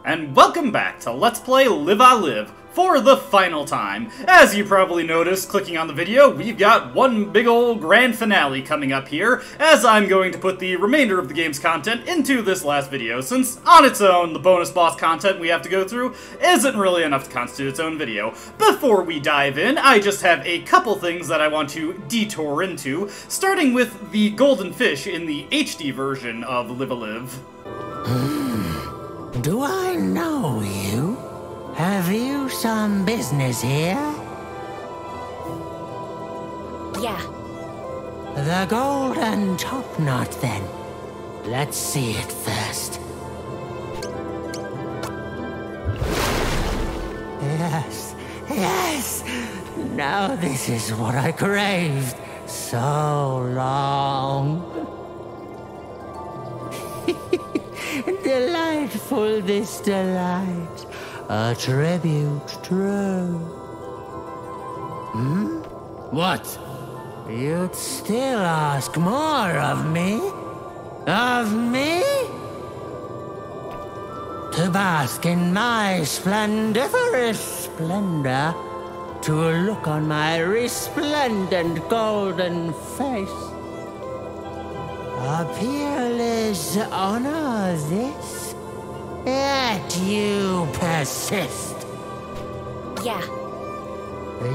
and welcome back to Let's Play Live-A-Live for the final time. As you probably noticed clicking on the video, we've got one big old grand finale coming up here, as I'm going to put the remainder of the game's content into this last video, since on its own, the bonus boss content we have to go through isn't really enough to constitute its own video. Before we dive in, I just have a couple things that I want to detour into, starting with the golden fish in the HD version of Live-A-Live. Do I know you? Have you some business here? Yeah. The golden top knot, then. Let's see it first. Yes, yes! Now this is what I craved so long. Delightful, this delight. A tribute true. What? You'd still ask more of me? Of me? To bask in my splendiferous splendor, to look on my resplendent golden face. A peerless honor this? Yet you persist. Yeah.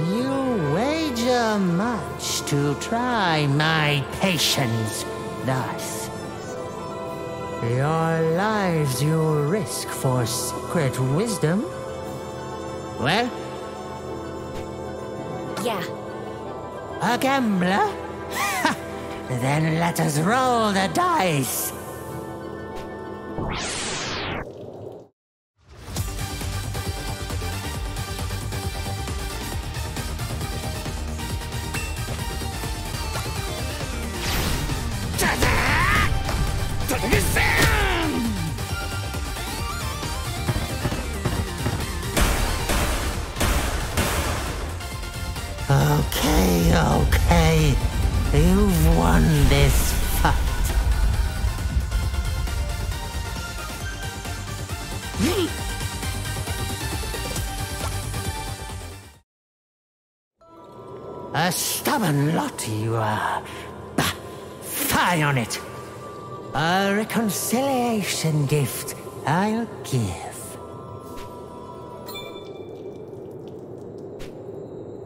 You wager much to try my patience thus. Your lives you risk for secret wisdom? Well? Yeah. A gambler? Then let us roll the dice. Okay. You've won this fight. A stubborn lot you are. Bah! Fie on it! A reconciliation gift I'll give.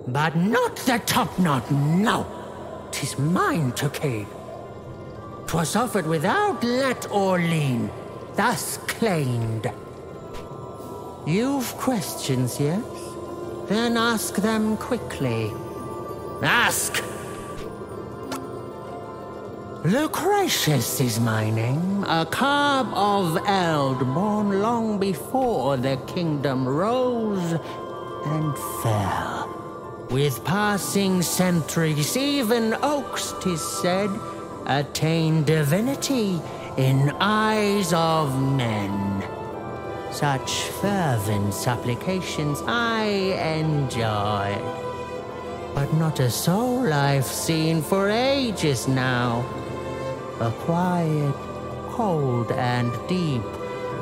But not the top knot, no! 'Tis mine to keep. 'Twas offered without let or lien, thus claimed. You've questions, yes? Then ask them quickly. Ask! Lucretius is my name, a carb of eld, born long before the kingdom rose and fell. With passing centuries, even oaks, 'tis said, attain divinity in eyes of men. Such fervent supplications I enjoy. But not a soul I've seen for ages now. A quiet, cold and deep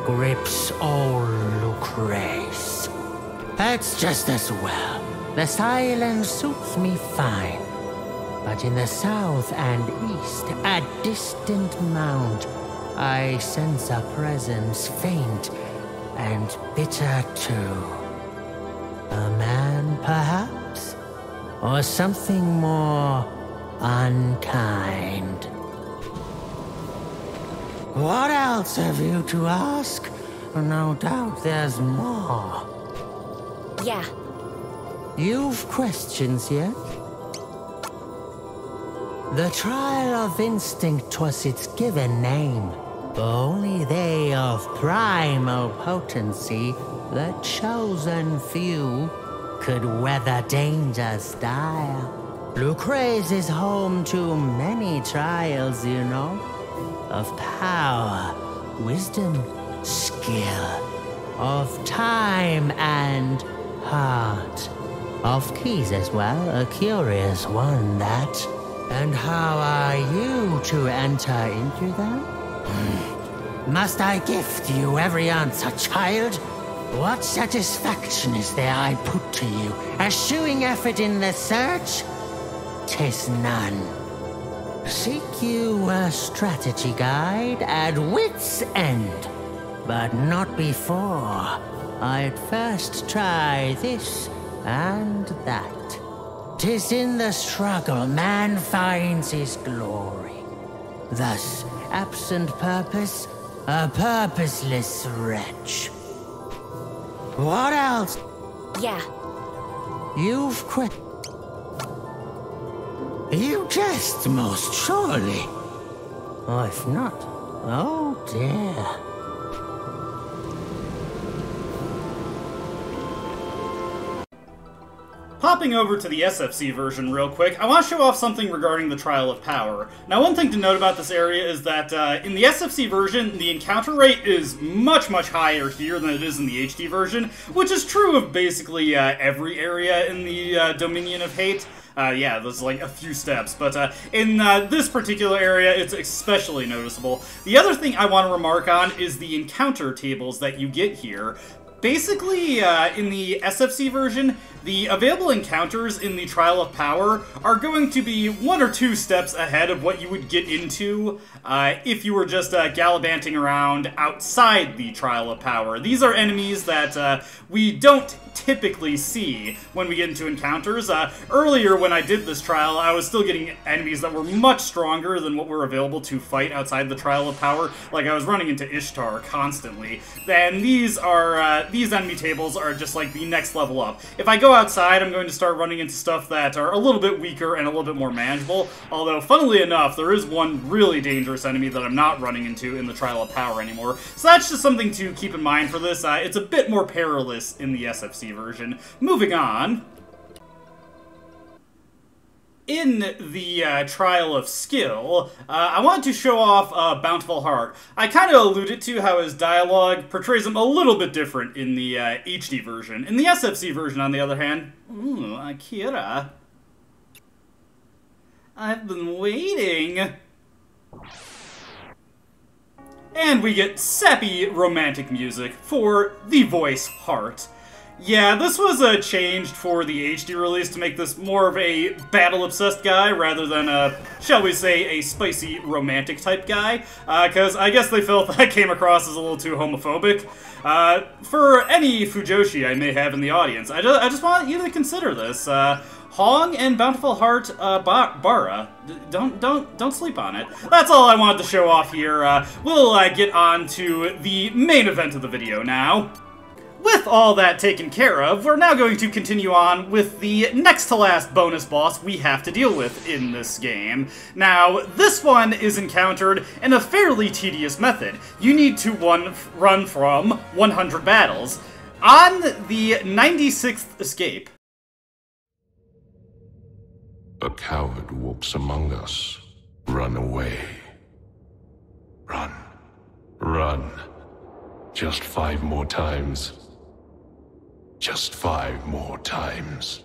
grips old Lucrece. That's just as well. The silence suits me fine. But in the south and east, a distant mount, I sense a presence faint and bitter too. A man, perhaps? Or something more unkind? What else have you to ask? No doubt there's more. Yeah. You've questions yet? The trial of instinct was its given name. Only they of primal potency, the chosen few, could weather dangers dire. Lucrece is home to many trials, you know, of power, wisdom, skill, of time and heart. Of keys as well, a curious one that. And how are you to enter into them? Must I gift you every answer, child? What satisfaction is there I put to you? Eschewing effort in the search? 'Tis none. Seek you a strategy guide at wit's end, but not before. I'd first try this and that. 'Tis in the struggle man finds his glory. Thus, absent purpose, a purposeless wretch. What else? Yeah. You've quit. You jest, most surely. Or if not, oh dear. Popping over to the SFC version real quick, I want to show off something regarding the Trial of Power. Now, one thing to note about this area is that in the SFC version, the encounter rate is much, much higher here than it is in the HD version, which is true of basically every area in the Dominion of Hate. Yeah, there's like a few steps, but in this particular area, it's especially noticeable. The other thing I want to remark on is the encounter tables that you get here. Basically, in the SFC version, the available encounters in the Trial of Power are going to be 1 or 2 steps ahead of what you would get into if you were just gallivanting around outside the Trial of Power. These are enemies that we don't typically see when we get into encounters. Earlier, when I did this trial, I was still getting enemies that were much stronger than what were available to fight outside the Trial of Power. Like, I was running into Ishtar constantly. And these enemy tables are just like the next level up. If I go outside, I'm going to start running into stuff that are a little bit weaker and a little bit more manageable. Although, funnily enough, there is one really dangerous enemy that I'm not running into in the Trial of Power anymore. So that's just something to keep in mind for this. It's a bit more perilous in the SFC version. Moving on. In the Trial of Skill, I wanted to show off Bountiful Heart. I kind of alluded to how his dialogue portrays him a little bit different in the HD version. In the SFC version, on the other hand, ooh, Akira, I've been waiting. And we get sappy romantic music for the voice Heart. Yeah, this was changed for the HD release to make this more of a battle-obsessed guy rather than a, shall we say, a spicy romantic type guy, because I guess they felt that came across as a little too homophobic. For any Fujoshi I may have in the audience, I just want you to consider this. Hong and Bountiful Heart Bara. Don't sleep on it. That's all I wanted to show off here. We'll get on to the main event of the video now. With all that taken care of, we're now going to continue on with the next to last bonus boss we have to deal with in this game. Now, this one is encountered in a fairly tedious method. You need to run from 100 battles. On the 96th escape, a coward walks among us. Run away. Run. Run. Just 5 more times. Just 5 more times.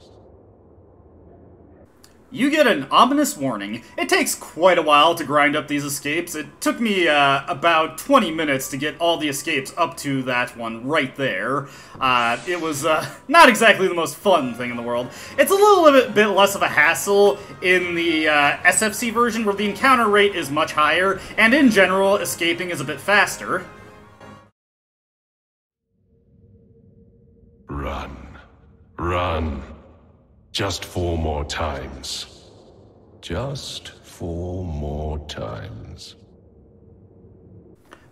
you get an ominous warning. It takes quite a while to grind up these escapes. It took me about 20 minutes to get all the escapes up to that one right there. It was not exactly the most fun thing in the world. It's a little bit less of a hassle in the SFC version, where the encounter rate is much higher, and in general, escaping is a bit faster. Run. Run. Just 4 more times. Just 4 more times.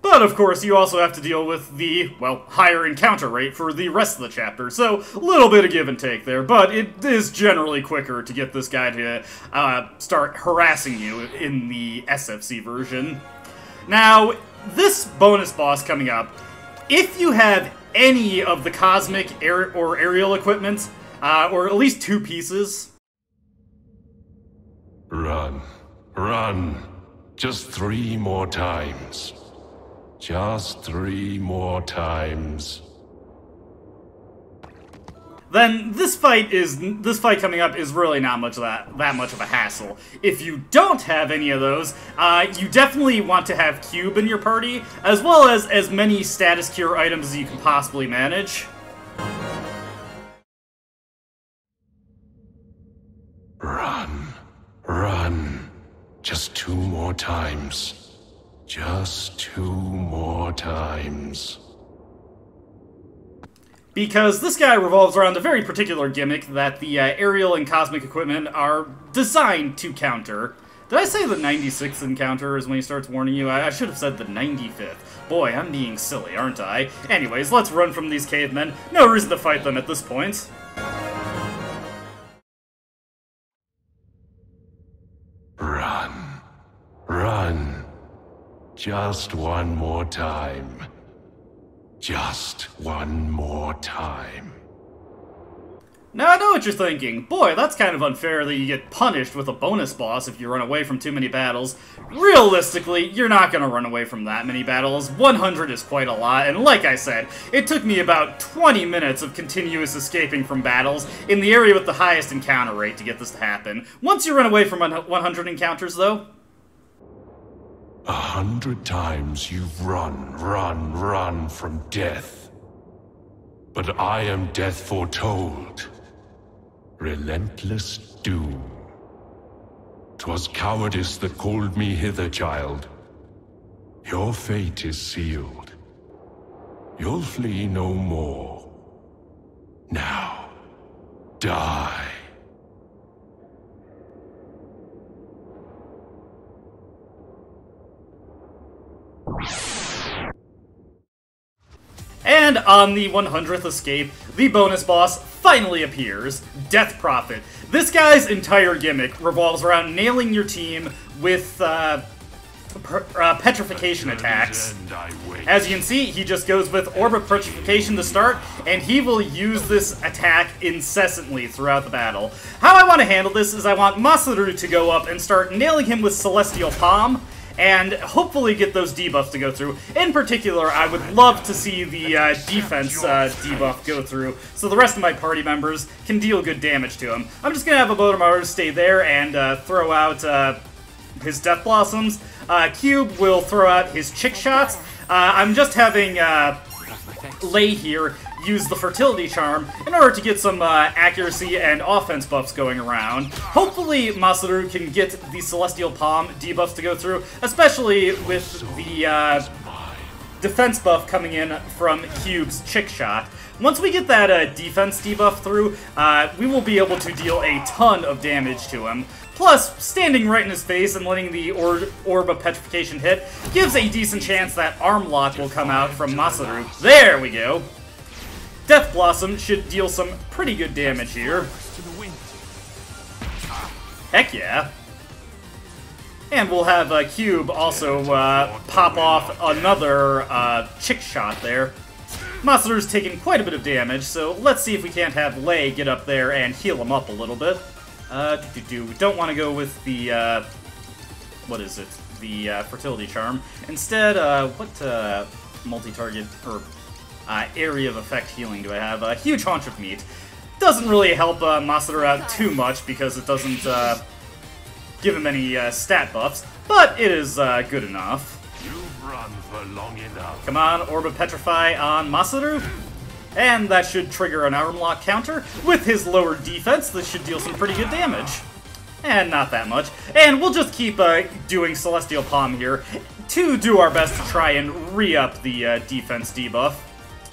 But of course, you also have to deal with the, well, higher encounter rate for the rest of the chapter, so a little bit of give and take there, but it is generally quicker to get this guy to start harassing you in the SFC version. Now, this bonus boss coming up, if you have any of the cosmic or aerial equipment, or at least 2 pieces. Run. Run. Just 3 more times. Just 3 more times. then this fight coming up is really not much that much of a hassle. If you don't have any of those, you definitely want to have Cube in your party, as well as many status cure items as you can possibly manage. Run. Run. Just 2 more times. Just 2 more times. Because this guy revolves around a very particular gimmick that the aerial and cosmic equipment are designed to counter. Did I say the 96th encounter is when he starts warning you? I should have said the 95th. Boy, I'm being silly, aren't I? Anyways, let's run from these cavemen. No reason to fight them at this point. Run. Run. Just 1 more time. Just 1 more time. Now I know what you're thinking. Boy, that's kind of unfair that you get punished with a bonus boss if you run away from too many battles. Realistically, you're not going to run away from that many battles. 100 is quite a lot, and like I said, it took me about 20 minutes of continuous escaping from battles in the area with the highest encounter rate to get this to happen. Once you run away from 100 encounters, though... 100 times you've run from death. But I am death foretold. Relentless doom. 'Twas cowardice that called me hither, child. Your fate is sealed. You'll flee no more. Now, die. And on the 100th escape, the bonus boss finally appears, Death Prophet. This guy's entire gimmick revolves around nailing your team with petrification attacks. As you can see, he just goes with Orb of Petrification to start, and he will use this attack incessantly throughout the battle. How I want to handle this is I want Masaru to go up and start nailing him with Celestial Palm, and hopefully get those debuffs to go through. In particular, I would love to see the defense debuff go through, so the rest of my party members can deal good damage to him. I'm just gonna have Abotomaru stay there and throw out his Death Blossoms. Cube will throw out his Chick Shots. I'm just having Lei here use the Fertility Charm in order to get some accuracy and offense buffs going around. Hopefully Masaru can get the Celestial Palm debuffs to go through, especially with the defense buff coming in from Cube's Chick Shot. Once we get that defense debuff through, we will be able to deal a ton of damage to him. Plus, standing right in his face and letting the Orb of Petrification hit gives a decent chance that Arm Lock will come out from Masaru. There we go! Death Blossom should deal some pretty good damage here. Heck yeah. And we'll have Cube also pop off another Chick Shot there. Masaru's taking quite a bit of damage, so let's see if we can't have Lei get up there and heal him up a little bit. We don't want to go with the, what is it? The Fertility Charm. Instead, what multi-target, or area of effect healing do I have? A Huge Haunch of Meat. Doesn't really help Masaru out too much because it doesn't give him any stat buffs, but it is good enough. You've run for long enough. Come on, Orb of Petrify on Masaru. And that should trigger an Arm Lock counter. With his lower defense, this should deal some pretty good damage. And not that much. And we'll just keep doing Celestial Palm here to do our best to try and re-up the defense debuff.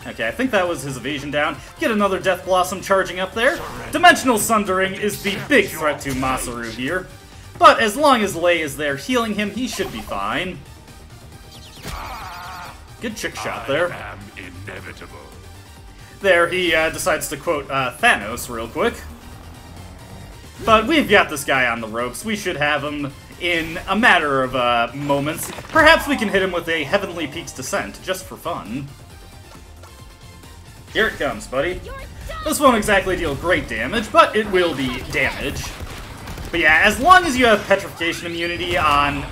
Okay, I think that was his evasion down. Get another Death Blossom charging up there. Dimensional Sundering is the big threat to Masaru here. But as long as Lei is there healing him, he should be fine. Good Chick Shot there. I am inevitable. There, he decides to quote Thanos real quick. But we've got this guy on the ropes. We should have him in a matter of moments. Perhaps we can hit him with a Heavenly Peaks Descent, just for fun. Here it comes, buddy. This won't exactly deal great damage, but it will be damage. But yeah, as long as you have Petrification immunity on...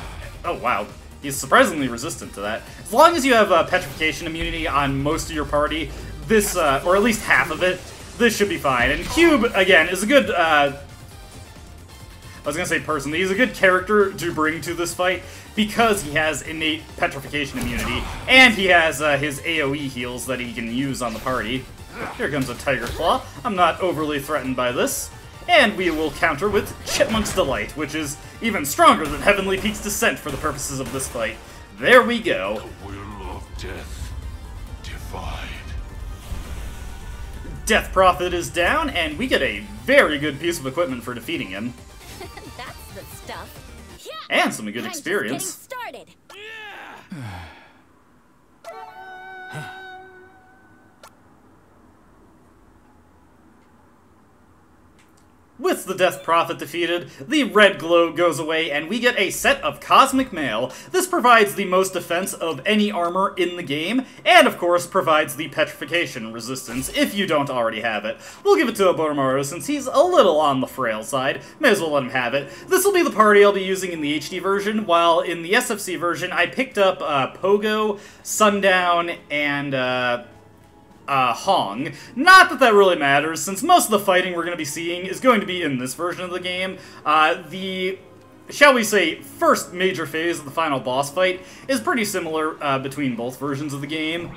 Oh, wow. He's surprisingly resistant to that. As long as you have Petrification immunity on most of your party, this, or at least half of it, this should be fine. And Cube, again, is a good, I was gonna say person, he's a good character to bring to this fight because he has innate petrification immunity, and he has his AoE heals that he can use on the party. Here comes a Tiger Claw. I'm not overly threatened by this. And we will counter with Chipmunk's Delight, which is even stronger than Heavenly Peak's Descent for the purposes of this fight. There we go. The will of death defied. Death Prophet is down, and we get a very good piece of equipment for defeating him. That's the stuff. Yeah. And some good I'm just experience. getting started. With the Death Prophet defeated, the red glow goes away, and we get a set of Cosmic Mail. This provides the most defense of any armor in the game, and of course provides the petrification resistance if you don't already have it. We'll give it to Oboromaru since he's a little on the frail side. May as well let him have it. This will be the party I'll be using in the HD version, while in the SFC version I picked up Pogo, Sundown, and Hong. Not that that really matters, since most of the fighting we're going to be seeing is going to be in this version of the game. The, shall we say, first major phase of the final boss fight is pretty similar between both versions of the game.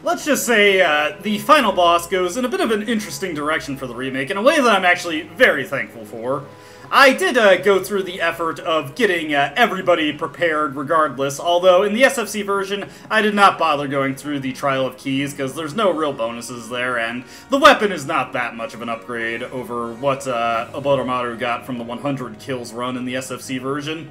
Let's just say the final boss goes in a bit of an interesting direction for the remake, in a way that I'm actually very thankful for. I did go through the effort of getting everybody prepared regardless, although in the SFC version, I did not bother going through the Trial of Keys, because there's no real bonuses there, and the weapon is not that much of an upgrade over what Oboromaru got from the 100 kills run in the SFC version.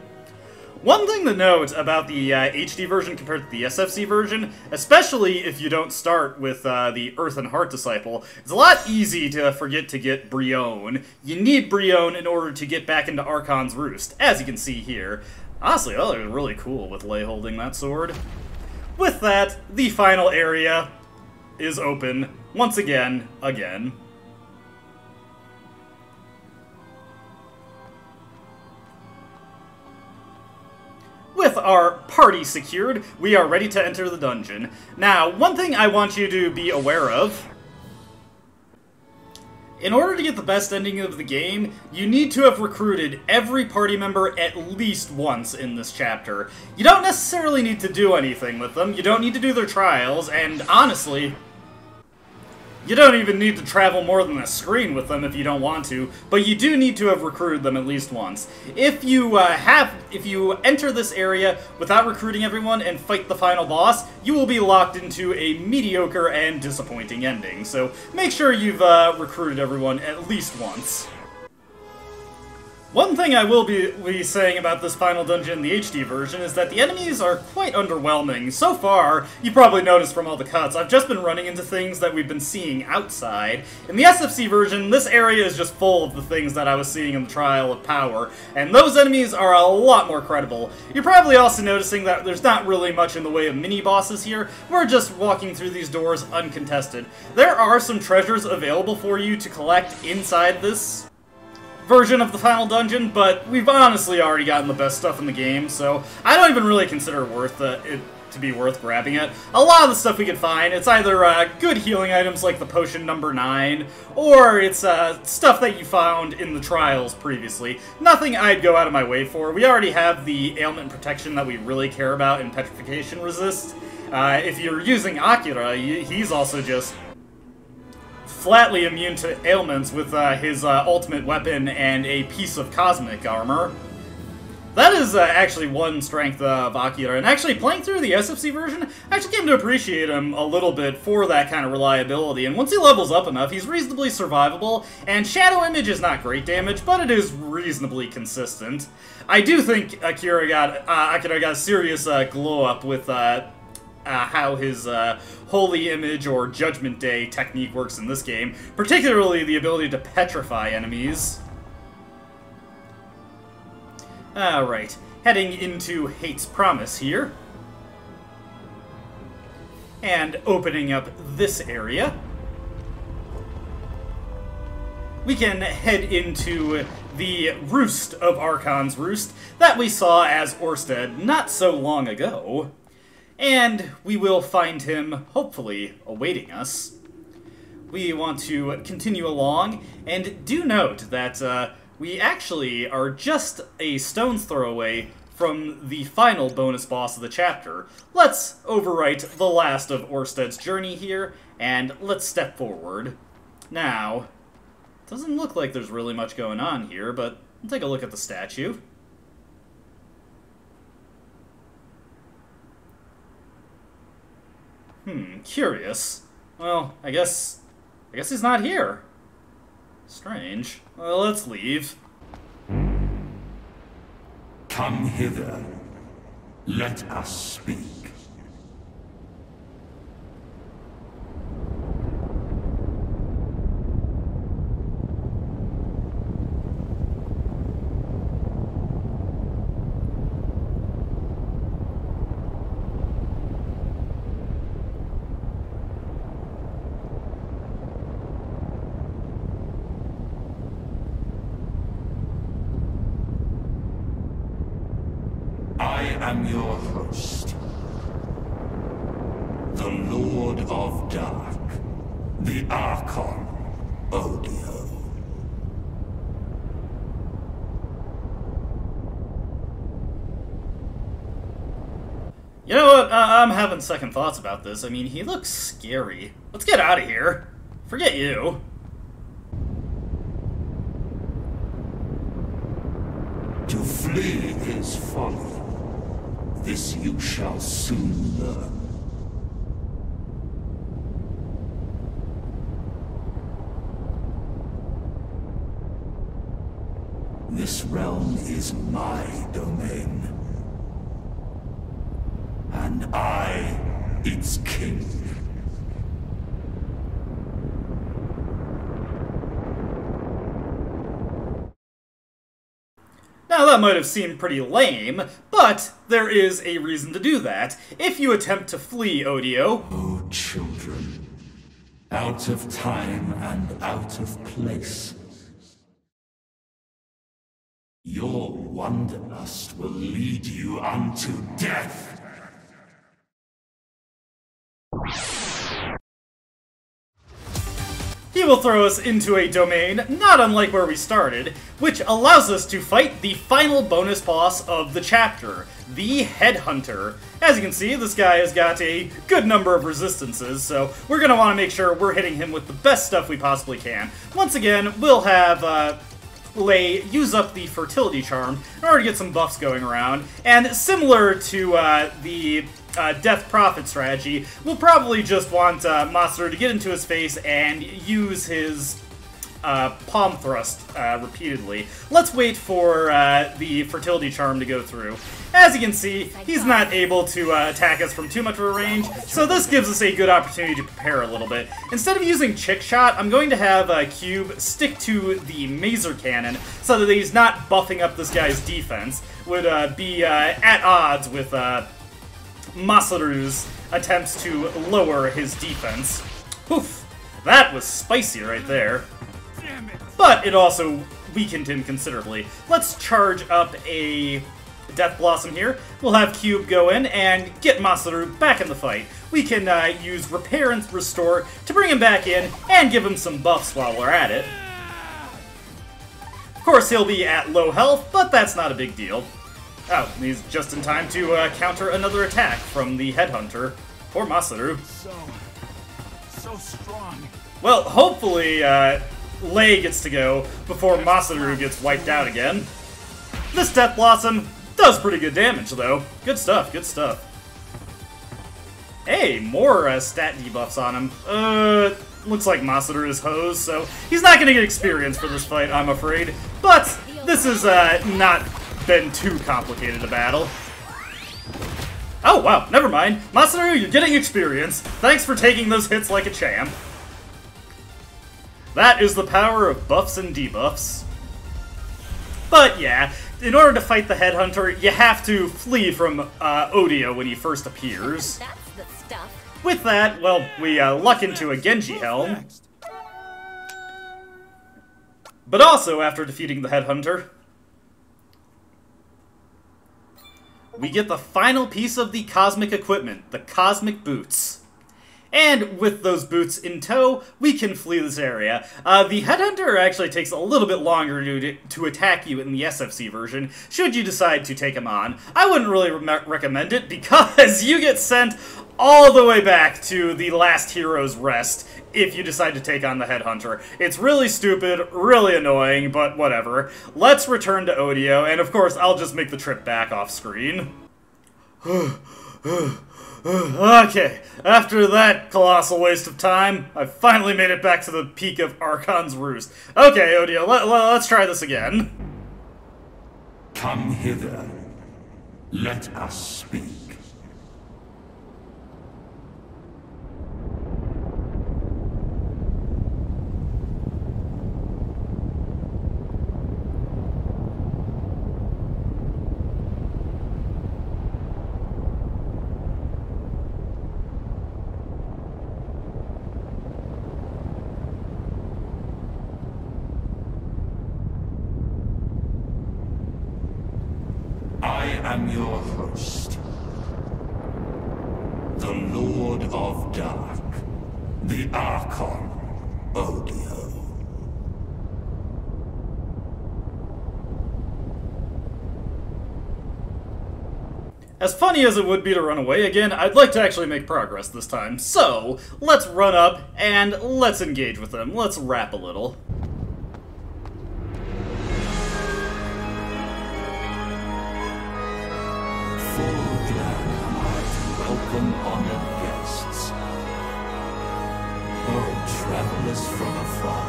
One thing to note about the HD version compared to the SFC version, especially if you don't start with the Earth and Heart Disciple, it's a lot easy to forget to get Brionne. You need Brionne in order to get back into Archon's Roost, as you can see here. Honestly, that looks really cool with Lei holding that sword. With that, the final area is open, once again. With our party secured, we are ready to enter the dungeon. Now, one thing I want you to be aware of: in order to get the best ending of the game, you need to have recruited every party member at least once in this chapter. You don't necessarily need to do anything with them, you don't need to do their trials, and honestly, you don't even need to travel more than a screen with them if you don't want to, but you do need to have recruited them at least once. If you enter this area without recruiting everyone and fight the final boss, you will be locked into a mediocre and disappointing ending. So make sure you've recruited everyone at least once. One thing I will be saying about this final dungeon in the HD version is that the enemies are quite underwhelming. So far, you probably noticed from all the cuts, I've just been running into things that we've been seeing outside. In the SFC version, this area is just full of the things that I was seeing in the Trial of Power, and those enemies are a lot more credible. You're probably also noticing that there's not really much in the way of mini-bosses here. We're just walking through these doors uncontested. There are some treasures available for you to collect inside this version of the final dungeon, but we've honestly already gotten the best stuff in the game, so I don't even really consider it to be worth grabbing it. A lot of the stuff we can find, it's either good healing items like the potion number 9, or it's stuff that you found in the trials previously. Nothing I'd go out of my way for. We already have the ailment protection that we really care about in petrification resist. If you're using Akira, he's also just flatly immune to ailments with his ultimate weapon and a piece of cosmic armor. That is actually one strength of Akira, and actually playing through the SFC version, I actually came to appreciate him a little bit for that kind of reliability, and once he levels up enough, he's reasonably survivable, and Shadow Image is not great damage, but it is reasonably consistent. I do think Akira got a serious glow-up with how his Holy Image or Judgment Day technique works in this game, particularly the ability to petrify enemies. Alright, heading into Hate's Promise here. And opening up this area, we can head into the Roost of Archon's Roost that we saw as Orsted not so long ago. And we will find him, hopefully, awaiting us. we want to continue along, and do note that we actually are just a stone's throw away from the final bonus boss of the chapter. Let's overwrite the last of Orsted's journey here, and let's step forward. Now, doesn't look like there's really much going on here, but we'll take a look at the statue. Curious. Well, I guess he's not here. Strange. Well, let's leave. Come hither. Let us speak. I am your host, the Lord of Dark, the Archon, Odio. You know what? I'm having second thoughts about this. I mean, he looks scary. Let's get out of here. Forget you. To flee is folly. This you shall soon learn. This realm is my domain. And I, its king. Now, that might have seemed pretty lame, but there is a reason to do that. If you attempt to flee Odio... Oh, children. Out of time and out of place. Your wanderlust will lead you unto death. He will throw us into a domain not unlike where we started, which allows us to fight the final bonus boss of the chapter, the Headhunter. As you can see, this guy has got a good number of resistances, so we're going to want to make sure we're hitting him with the best stuff we possibly can. Once again, we'll have Lei use up the Fertility Charm in order to get some buffs going around, and similar to the Death Prophet strategy, we'll probably just want Masaru to get into his face and use his palm thrust repeatedly. Let's wait for the Fertility Charm to go through. As you can see, he's not able to attack us from too much of a range, so this gives us a good opportunity to prepare a little bit. Instead of using Chick Shot, I'm going to have Cube stick to the Mazer Cannon so that he's not buffing up this guy's defense. Would be at odds with Masaru's attempts to lower his defense. Poof! That was spicy right there. But it also weakened him considerably. Let's charge up a Death Blossom here. We'll have Cube go in and get Masaru back in the fight. We can use Repair and Restore to bring him back in and give him some buffs while we're at it. Of course, he'll be at low health, but that's not a big deal. Oh, he's just in time to counter another attack from the Headhunter. Poor Masaru. So strong. Well, hopefully, Lei gets to go before Masaru gets wiped out again. This Death Blossom does pretty good damage, though. Good stuff, good stuff. Hey, more stat debuffs on him. Looks like Masaru is hosed, so he's not gonna get experience for this fight, I'm afraid. But this is not been too complicated a battle. Oh, wow, never mind. Masaru, you're getting experience. Thanks for taking those hits like a champ. That is the power of buffs and debuffs. But yeah, in order to fight the Headhunter, you have to flee from Odio when he first appears. That's the stuff. With that, well, we luck into a Genji Helm. But also, after defeating the Headhunter, we get the final piece of the Cosmic Equipment, the Cosmic Boots. and with those boots in tow, we can flee this area. The Headhunter actually takes a little bit longer to attack you in the SFC version, should you decide to take him on. I wouldn't really recommend it, because you get sent all the way back to the last hero's rest if you decide to take on the Headhunter. It's really stupid, really annoying, but whatever. Let's return to Odio, and of course, I'll just make the trip back off screen. Okay, after that colossal waste of time, I finally made it back to the peak of Archon's Roost. Okay, Odio, let's try this again. Come hither. Let us speak. I am your host, the Lord of Dark, the Archon, Odio. As funny as it would be to run away again, I'd like to actually make progress this time. So, let's run up and let's engage with them. Let's rap a little. Welcome honored guests. Oh, travelers from afar,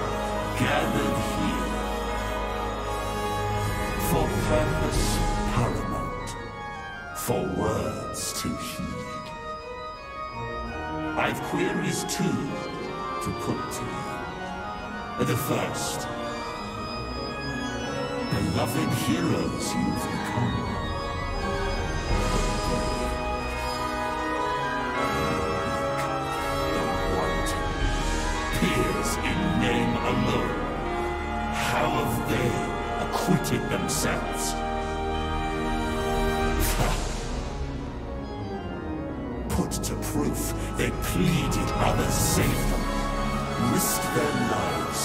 gathered here. For purpose paramount, for words to heed. I've queries too to put to you. The first, beloved heroes you've become. Peers in name alone, how have they acquitted themselves? Put to proof, they pleaded others save them, risked their lives,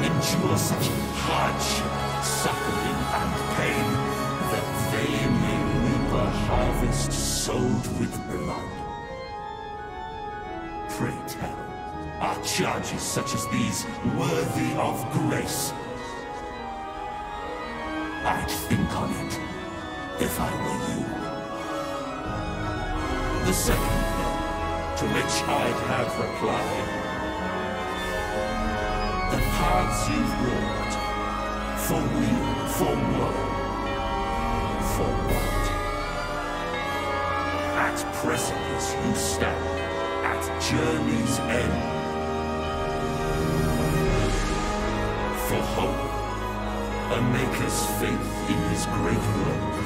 endure such hardship, suffering, and pain, that they may reap a harvest sowed with blood. Pray tell, are charges such as these worthy of grace? I'd think on it, if I were you. The second thing, to which I'd have replied, the paths you've walked, for weal, for woe, for what? At precipice you stand, at journey's end. For hope, a maker's faith in his great work.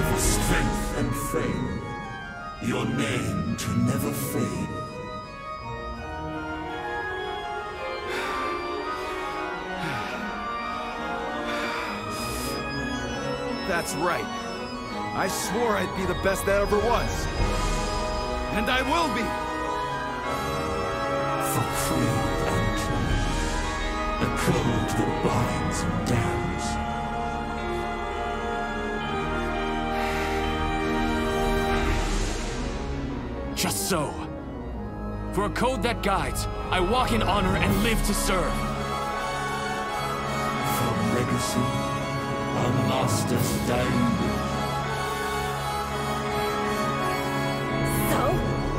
For strength and fame, your name to never fade. That's right. I swore I'd be the best that ever was. And I will be! For creed and clan, a code that binds and damns. Just so. For a code that guides, I walk in honor and live to serve. For legacy, a master's dying will.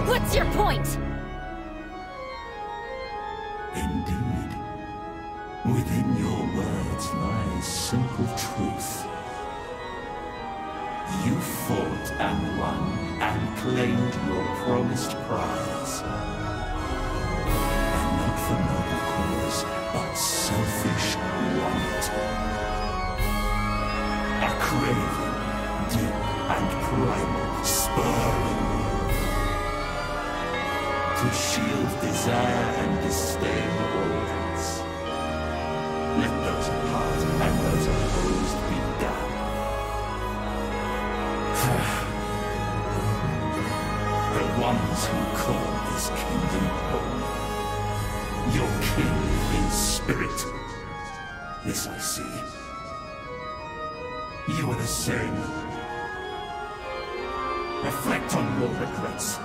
What's your point? Indeed. Within your words lies simple truth. You fought and won and claimed your promised prize. And not for noble cause, but selfish want. A craving, deep and primal, spurring to shield desire and disdain organs. Let those apart and those opposed be done. this kingdom home. Your king in spirit. This I see. You are the same. Reflect on your regrets.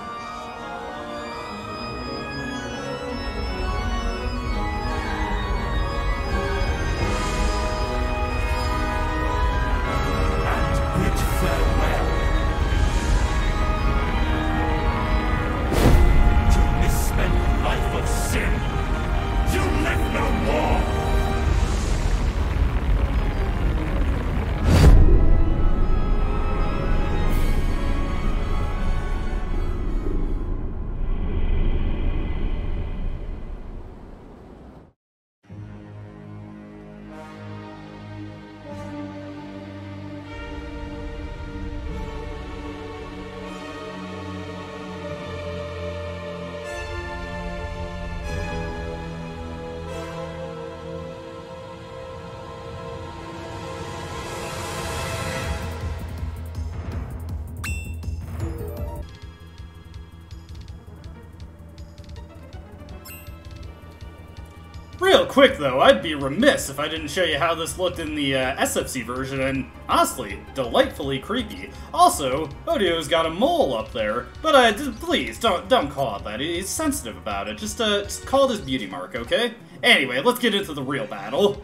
Real quick though, I'd be remiss if I didn't show you how this looked in the SFC version, and honestly, delightfully creepy. Also, Odio's got a mole up there, but please, don't call it that. He's sensitive about it. Just call it his beauty mark, okay? Anyway, let's get into the real battle.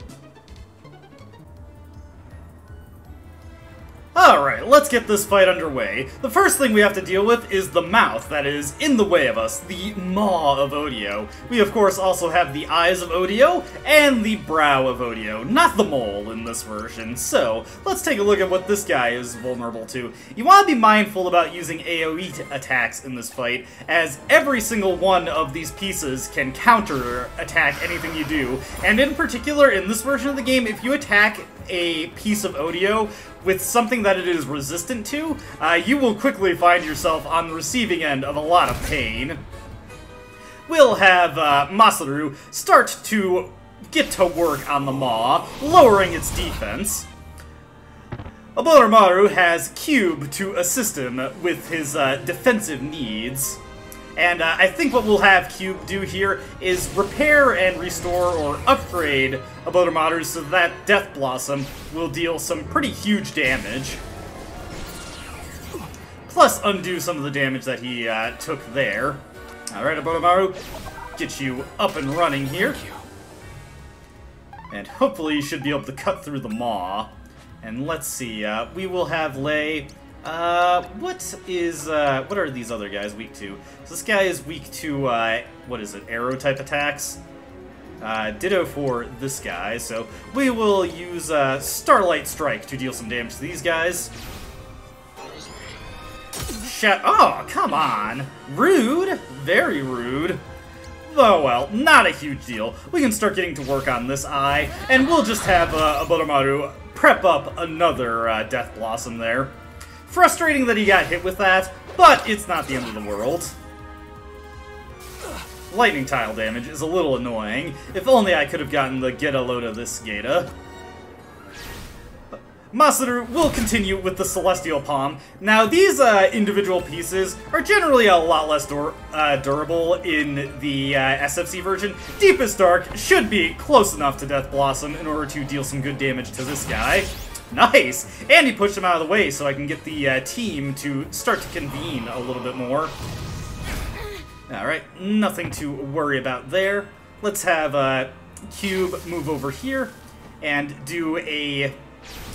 Alright, let's get this fight underway. The first thing we have to deal with is the mouth that is in the way of us, the maw of Odio. We of course also have the eyes of Odio and the brow of Odio, not the mole in this version. So, let's take a look at what this guy is vulnerable to. You want to be mindful about using AoE attacks in this fight, as every single one of these pieces can counter-attack anything you do. And in particular, in this version of the game, if you attack a piece of Odio with something that it is resistant to, you will quickly find yourself on the receiving end of a lot of pain. We'll have Masaru start to get to work on the maw, lowering its defense. Oboromaru has Cube to assist him with his defensive needs. And I think what we'll have Cube do here is repair and restore or upgrade Oboromaru so that Death Blossom will deal some pretty huge damage. Plus undo some of the damage that he took there. Alright, Oboromaru, get you up and running here. And hopefully you should be able to cut through the maw. And let's see, we will have Lei. What are these other guys weak to? So this guy is weak to, what is it, arrow-type attacks? Ditto for this guy, so we will use, Starlight Strike to deal some damage to these guys. Oh, come on! Rude! Very rude. Oh well, not a huge deal. We can start getting to work on this eye, and we'll just have, Oboromaru prep up another, Death Blossom there. Frustrating that he got hit with that, but it's not the end of the world. Lightning tile damage is a little annoying. If only I could have gotten the get a load of this Geta. Masaru will continue with the Celestial Palm. Now, these individual pieces are generally a lot less durable in the SFC version. Deepest Dark should be close enough to Death Blossom in order to deal some good damage to this guy. Nice! And he pushed him out of the way so I can get the team to start to convene a little bit more. Alright, nothing to worry about there. Let's have Cube move over here and do a...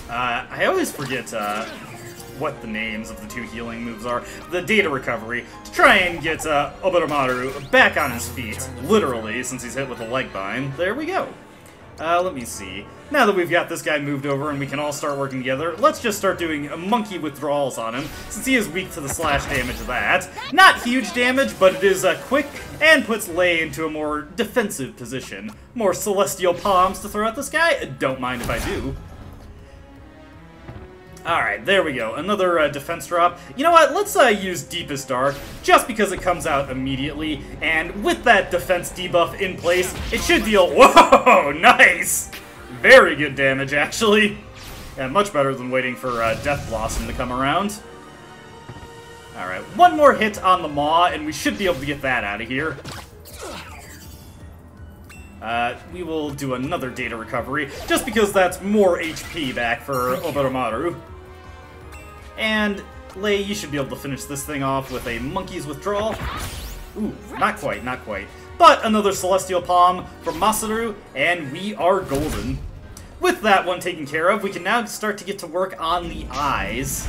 I always forget what the names of the two healing moves are. The Data Recovery, to try and get Oboromaru back on his feet, literally, since he's hit with a leg bind. There we go. Let me see. Now that we've got this guy moved over and we can all start working together, let's just start doing monkey withdrawals on him, since he is weak to the slash damage of that. Not huge damage, but it is quick, and puts Lei into a more defensive position. More Celestial Palms to throw at this guy? Don't mind if I do. Alright, there we go. Another defense drop. You know what? Let's use Deepest Dark, just because it comes out immediately, and with that defense debuff in place, it should deal... Whoa! Nice! Very good damage, actually. And much better than waiting for Death Blossom to come around. Alright, one more hit on the Maw, and we should be able to get that out of here. We will do another data recovery, just because that's more HP back for Oboromaru. And, Lei, you should be able to finish this thing off with a Monkey's Withdrawal. Ooh, not quite, not quite. But another Celestial Palm from Masaru, and we are golden. With that one taken care of, we can now start to get to work on the eyes.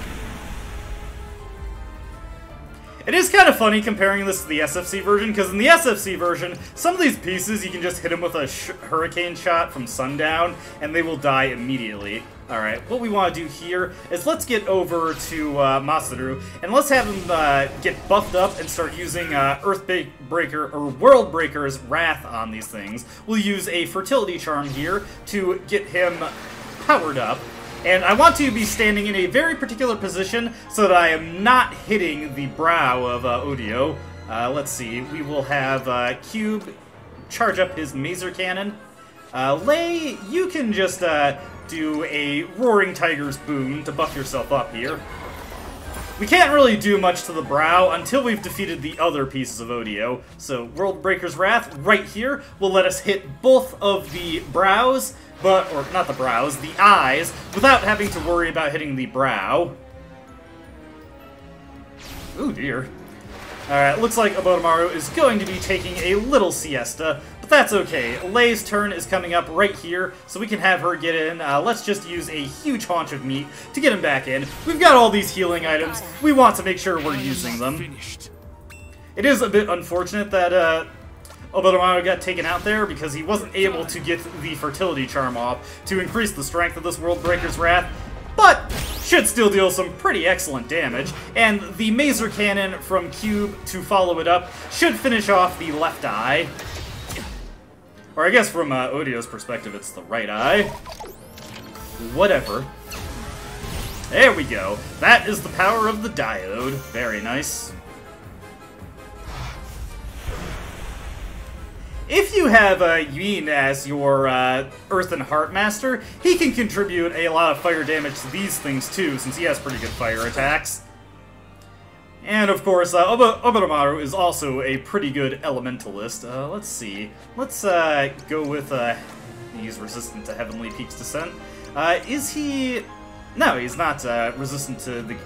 It is kind of funny comparing this to the SFC version, because in the SFC version, some of these pieces you can just hit them with a hurricane shot from Sundown, and they will die immediately. Alright, what we want to do here is let's get over to Masaru, and let's have him get buffed up and start using Earthbreaker, or World Breaker's Wrath on these things. We'll use a Fertility Charm here to get him powered up. And I want to be standing in a very particular position so that I am not hitting the brow of Odio. Let's see, we will have Cube charge up his Maser Cannon. Lei, you can just do a Roaring Tiger's Boon to buff yourself up here. We can't really do much to the brow until we've defeated the other pieces of Odio. So World Breaker's Wrath right here will let us hit both of the brows, or not the brows, the eyes, without having to worry about hitting the brow. Ooh, dear. Alright, looks like Oboromaru is going to be taking a little siesta, but that's okay. Lei's turn is coming up right here, so we can have her get in. Let's just use a huge haunch of meat to get him back in. We've got all these healing items. We want to make sure we're using them. It is a bit unfortunate that Oboromaru got taken out there because he wasn't able to get the Fertility Charm off to increase the strength of this World Breaker's Wrath, but should still deal some pretty excellent damage, and the Maser Cannon from Cube to follow it up should finish off the left eye. Or I guess from Odio's perspective, it's the right eye. Whatever. There we go. That is the power of the Diode. Very nice. If you have Yin as your Earth and Heart Master, he can contribute a lot of fire damage to these things too, since he has pretty good fire attacks. And of course, Oboromaru is also a pretty good Elementalist. Let's see. Let's go with he's resistant to Heavenly Peak's Descent. Is he... No, he's not resistant to the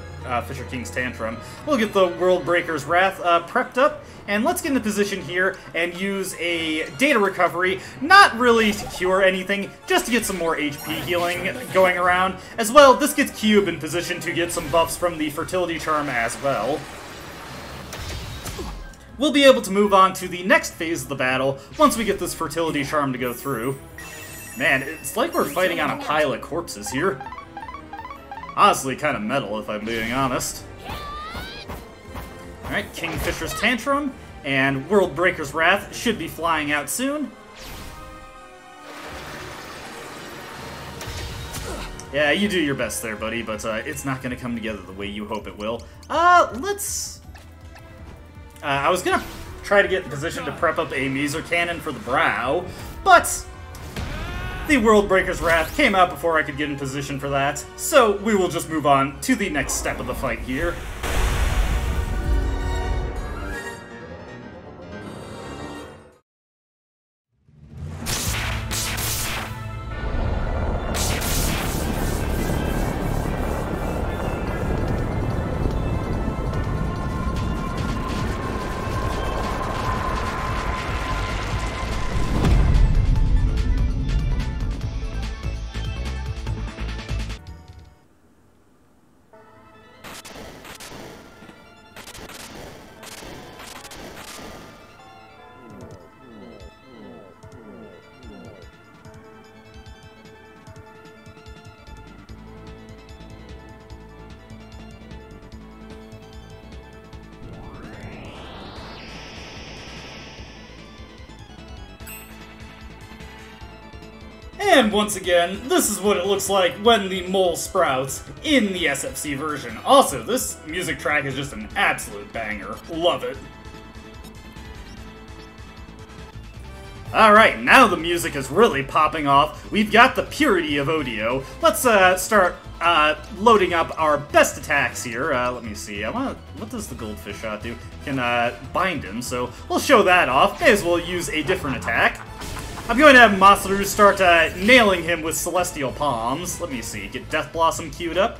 Fisher King's Tantrum. We'll get the World Breaker's Wrath prepped up, and let's get in a position here and use a data recovery, not really to cure anything, just to get some more HP healing going around. As well, this gets Cube in position to get some buffs from the Fertility Charm as well. We'll be able to move on to the next phase of the battle once we get this Fertility Charm to go through. Man, it's like we're fighting on a pile of corpses here. Honestly, kind of metal, if I'm being honest. Alright, Kingfisher's Tantrum, and World Breaker's Wrath should be flying out soon. Yeah, you do your best there, buddy, but it's not going to come together the way you hope it will. Let's... I was going to try to get in position to prep up a Maser Cannon for the brow, but... the World Breaker's Wrath came out before I could get in position for that, so we will just move on to the next step of the fight here. And once again, this is what it looks like when the mole sprouts in the SFC version. Also, this music track is just an absolute banger. Love it. Alright, now the music is really popping off. We've got the purity of Odio. Let's start loading up our best attacks here. Let me see. What does the goldfish shot do? Can bind him, so we'll show that off. May as well use a different attack. I'm going to have Masaru start nailing him with Celestial Palms. Let me see. Get Death Blossom queued up.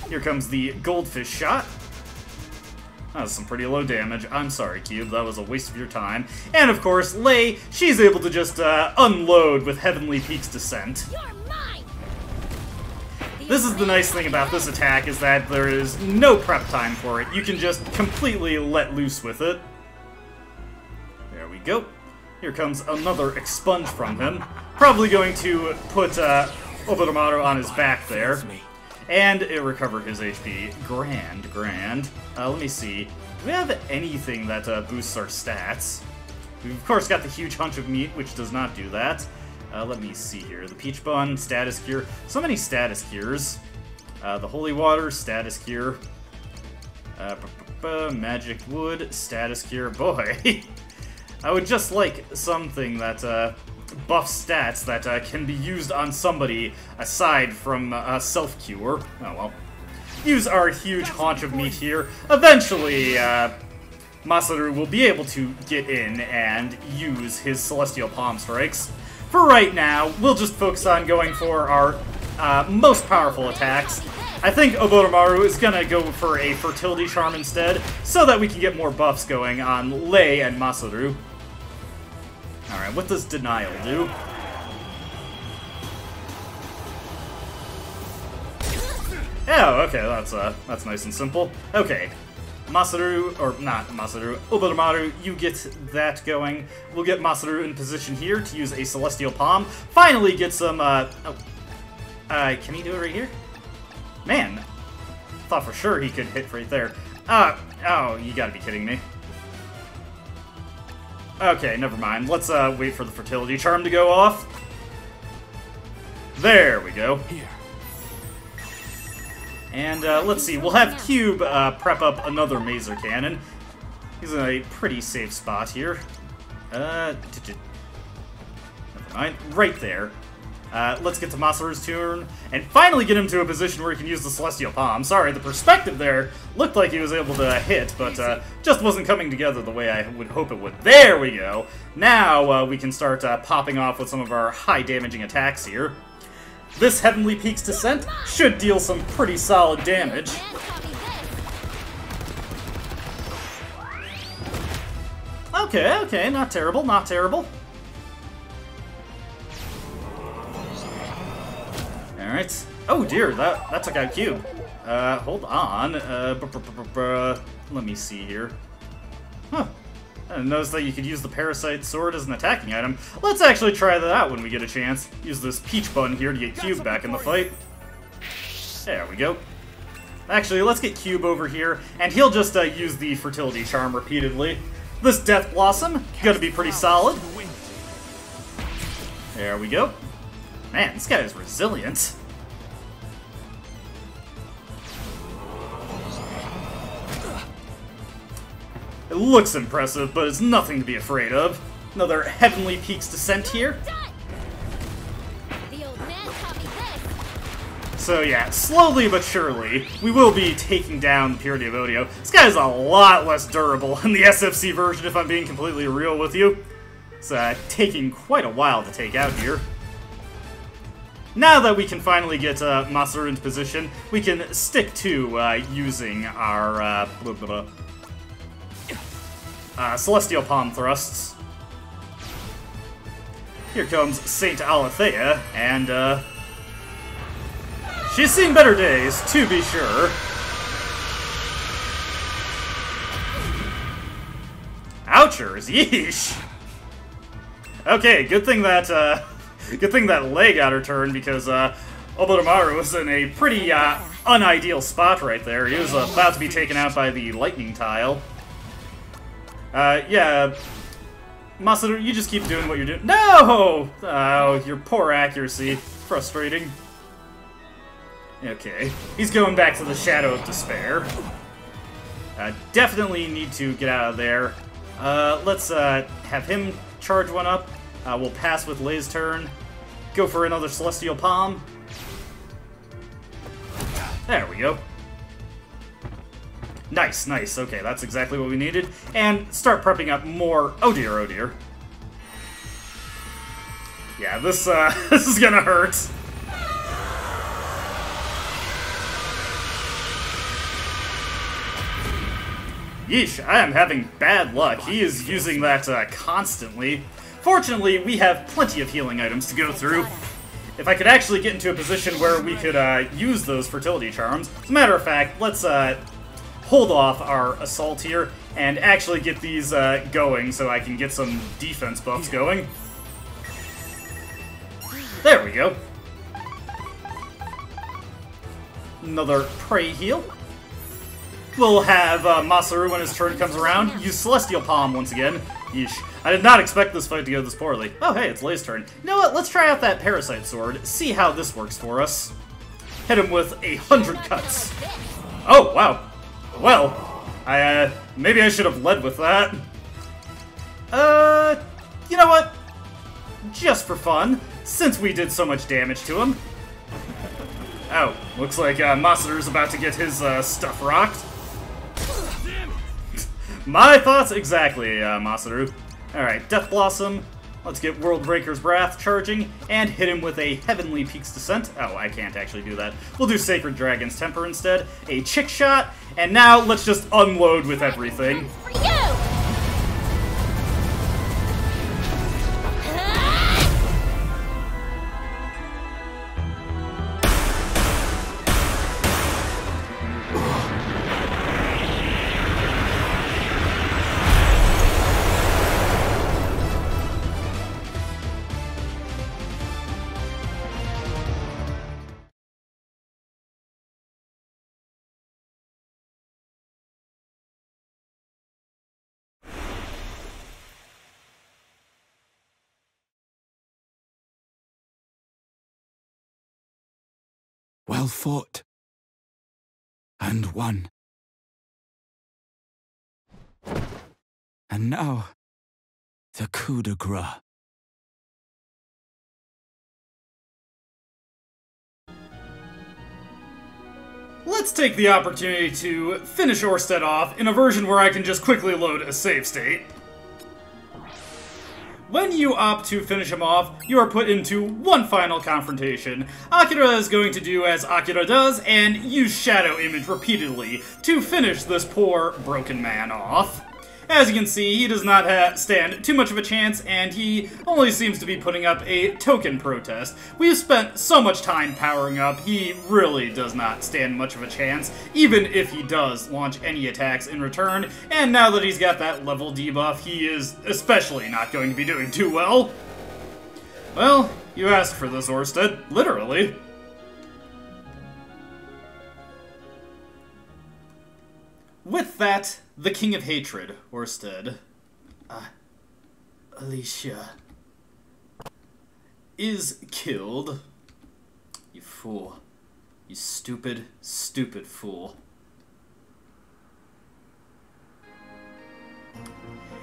Here comes the goldfish shot. That was some pretty low damage. I'm sorry, Cube. That was a waste of your time. And of course, Lei, she's able to just unload with Heavenly Peak's Descent. You're mine. This is the nice thing about this attack, is that there is no prep time for it. You can just completely let loose with it. There we go. Here comes another expunge from him. Probably going to put Oboromaru on his back there. And it recovered his HP. Grand. Let me see. Do we have anything that boosts our stats? We've of course got the huge hunch of meat, which does not do that. Let me see here. The Peach Bun, status cure. So many status cures. The Holy Water, status cure. Magic Wood, status cure. Boy, I would just like something that buff stats that can be used on somebody aside from self-cure. Oh well. Use our huge haunch of meat here. Eventually, Masaru will be able to get in and use his Celestial Palm Strikes. For right now, we'll just focus on going for our most powerful attacks. I think Oboromaru is gonna go for a Fertility Charm instead, so that we can get more buffs going on Lei and Masaru. Alright, what does Denial do? Oh, okay, that's nice and simple. Okay, Masaru, or not Masaru, Oboromaru, you get that going. We'll get Masaru in position here to use a Celestial Palm. Finally get some, can he do it right here? Man, thought for sure he could hit right there. Oh, you gotta be kidding me. Okay, never mind. Let's wait for the Fertility Charm to go off. There we go. Here. And let's see, we'll have Cube prep up another Mazer Cannon. He's in a pretty safe spot here. Never mind, right there. Let's get to Masaru's turn, and finally get him to a position where he can use the Celestial Palm. Sorry, the perspective there looked like he was able to hit, but just wasn't coming together the way I would hope it would. There we go! Now we can start popping off with some of our high-damaging attacks here. This Heavenly Peak's Descent should deal some pretty solid damage. Okay, not terrible, not terrible. Alright. Oh dear, that took out Cube. Hold on. Let me see here. Huh. I didn't notice that you could use the Parasite Sword as an attacking item. Let's actually try that out when we get a chance. Use this Peach Bun here to get Cube back in the fight. There we go. Actually, let's get Cube over here, and he'll just use the Fertility Charm repeatedly. This Death Blossom, gonna be pretty solid. There we go. Man, this guy is resilient. It looks impressive, but it's nothing to be afraid of. Another Heavenly Peak's Descent here. The old man taught me this. So yeah, slowly but surely, we will be taking down the Purity of Odio. This guy is a lot less durable in the SFC version, if I'm being completely real with you. It's taking quite a while to take out here. Now that we can finally get Masaru into position, we can stick to using our Celestial Palm Thrusts. Here comes Saint Alethea, and she's seen better days, to be sure. Ouchers, yeesh! Okay, good thing that Lei got her turn, because Oboromaru was in a pretty unideal spot right there. He was about to be taken out by the lightning tile. Yeah, Masaru, you just keep doing what you're doing. No! Oh, your poor accuracy. Frustrating. Okay, he's going back to the Shadow of Despair. Definitely need to get out of there. Let's have him charge one up. We'll pass with Lei's turn. Go for another Celestial Palm. There we go. Nice, nice. Okay, that's exactly what we needed. And start prepping up more... Oh dear, oh dear. Yeah, this this is gonna hurt. Yeesh, I am having bad luck. He is using that constantly. Fortunately, we have plenty of healing items to go through. If I could actually get into a position where we could use those fertility charms. As a matter of fact, let's hold off our assault here and actually get these going so I can get some defense buffs going. There we go. Another prey heal. We'll have Masaru, when his turn comes around, use Celestial Palm once again. Yeesh. I did not expect this fight to go this poorly. Oh, hey, it's Lei's turn. You know what? Let's try out that Parasite Sword, see how this works for us. Hit him with 100 cuts. Oh, wow. Well, maybe I should have led with that. You know what? Just for fun, since we did so much damage to him. Oh, looks like Masaru's about to get his stuff rocked. My thoughts exactly, Masaru. Alright, Death Blossom. Let's get World Breaker's Wrath charging, and hit him with a Heavenly Peak's Descent. Oh, I can't actually do that. We'll do Sacred Dragon's Temper instead. A Chick Shot, and now let's just unload with everything. For you! Well fought. And won. And now, the coup de grace. Let's take the opportunity to finish Orsted off in a version where I can just quickly load a save state. When you opt to finish him off, you are put into one final confrontation. Akira is going to do as Akira does and use Shadow Image repeatedly to finish this poor, broken man off. As you can see, he does not stand too much of a chance, and he only seems to be putting up a token protest. We've spent so much time powering up, he really does not stand much of a chance, even if he does launch any attacks in return, and now that he's got that level debuff, he is especially not going to be doing too well. Well, you asked for this, Orsted, literally. With that, the King of Hatred, Orsted, Alicia, is killed. You fool. You stupid, stupid fool.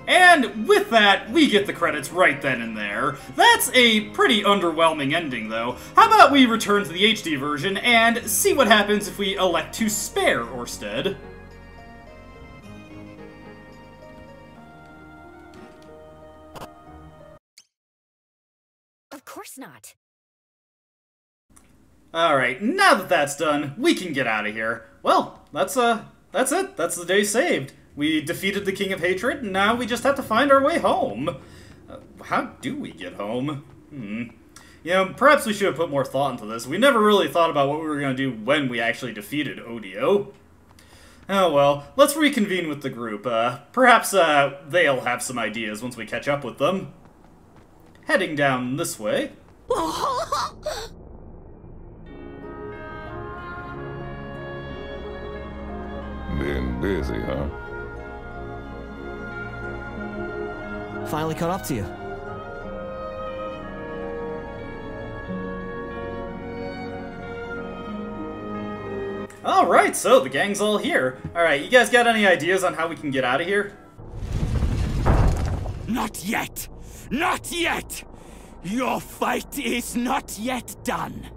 And with that, we get the credits right then and there. That's a pretty underwhelming ending, though. How about we return to the HD version and see what happens if we elect to spare Orsted? Of course not. Alright, now that that's done, we can get out of here. Well, that's it. That's the day saved. We defeated the King of Hatred, and now we just have to find our way home. How do we get home? You know, perhaps we should have put more thought into this. We never really thought about what we were going to do when we actually defeated Odio. Oh well, let's reconvene with the group. Perhaps they'll have some ideas once we catch up with them. Heading down this way. Been busy, huh? Finally caught up to you. Alright, so the gang's all here. Alright, you guys got any ideas on how we can get out of here? Not yet! Not yet! Your fight is not yet done.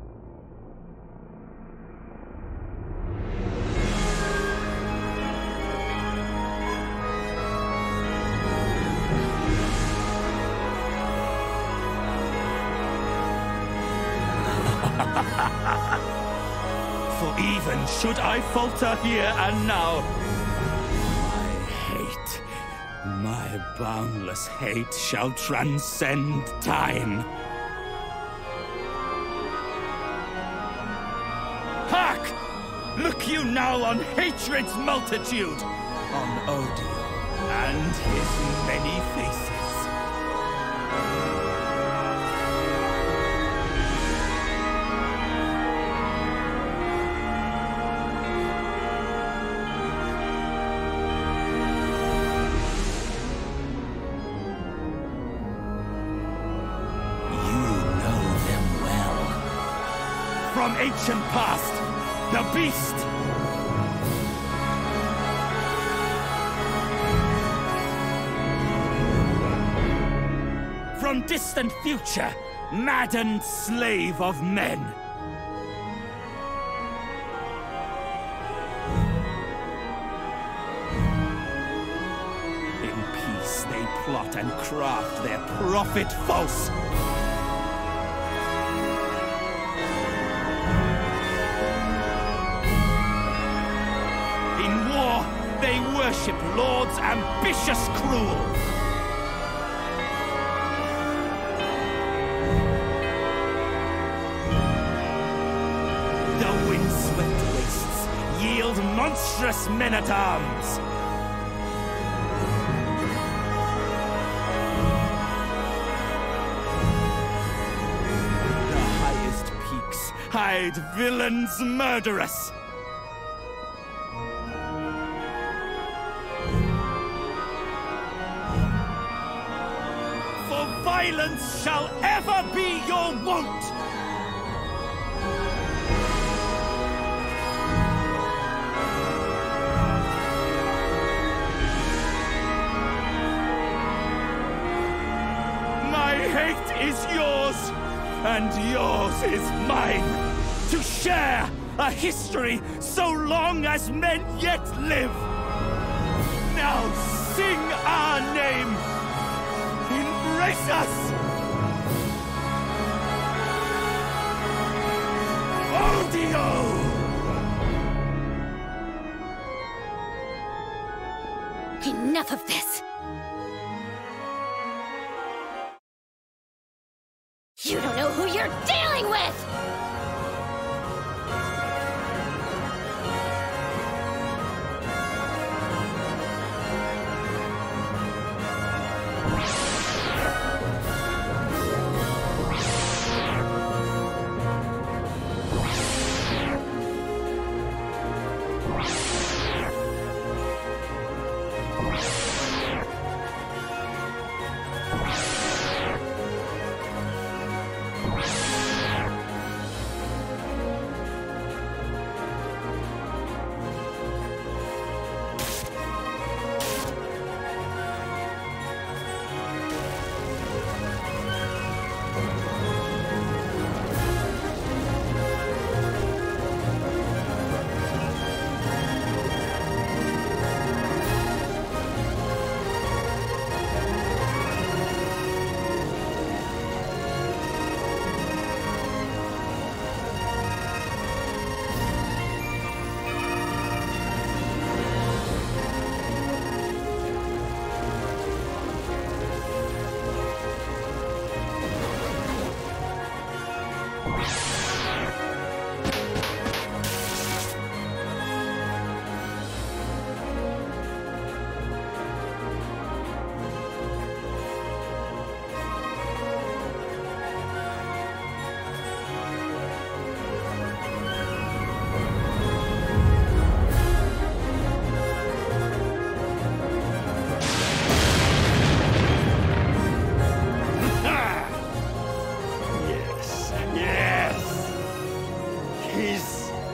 should I falter here and now. My boundless hate shall transcend time. Hark! Look you now on hatred's multitude, on Odio and his many faces. From ancient past, the beast! From distant future, maddened slave of men. In peace they plot and craft their prophet false. They worship lords ambitious cruel. The windswept wastes yield monstrous men-at-arms. The highest peaks hide villains murderous. Violence shall ever be your wont! My hate is yours, and yours is mine. To share a history so long as men yet live. Now sing our name! Embrace us! Odio! Enough of this! You don't know who you're dealing with!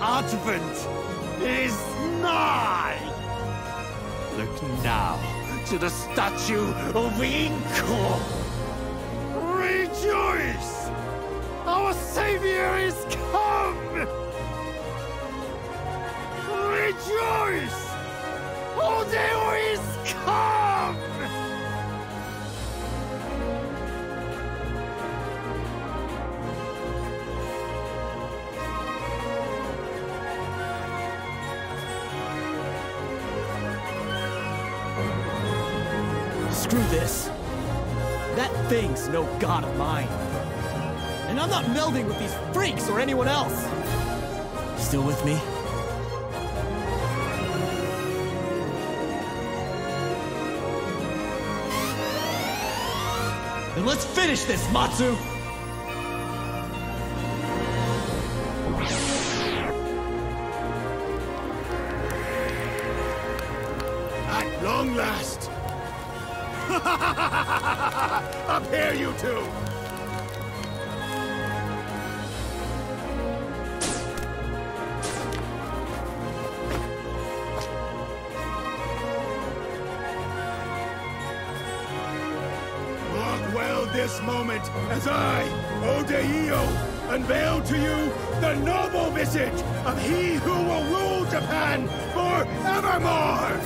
Advent is nigh! Look now to the statue of Inko! Rejoice! Our Savior is come! Rejoice! Odio is come! Screw this. That thing's no god of mine. And I'm not melding with these freaks or anyone else. Still with me? Then let's finish this, Matsu! At long last! Up here, you two! Mark well this moment as I, Odeio, unveil to you the noble visage of he who will rule Japan forevermore!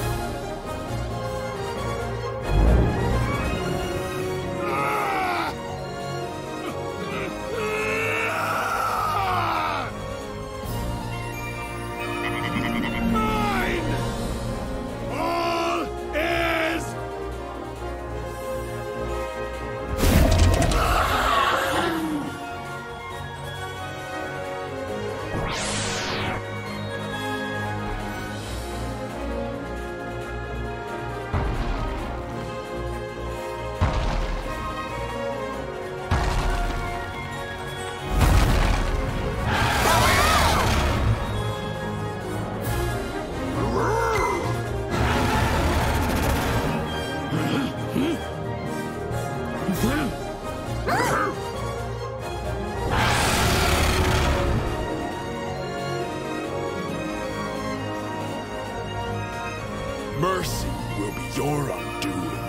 Mercy will be your undoing.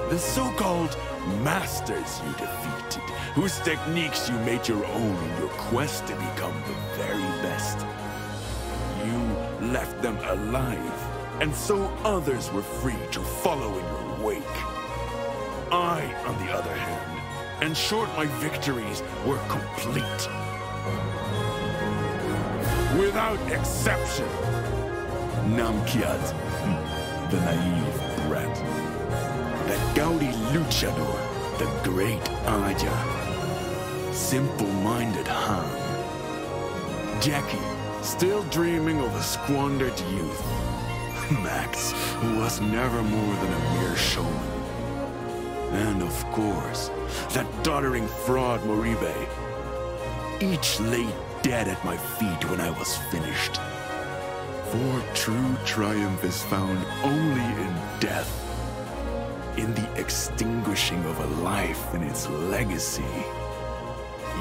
The so-called masters you defeated, whose techniques you made your own in your quest to become the very best. You left them alive, and so others were free to follow in your wake. I, on the other hand, ensured my victories were complete. Without exception. Namkiat, the naive brat. That gaudy luchador, the great Aja. Simple-minded Han. Jackie, still dreaming of a squandered youth. Max, who was never more than a mere showman. And of course, that doddering fraud Moribe. Each lay dead at my feet when I was finished. For true triumph is found only in death. In the extinguishing of a life and its legacy.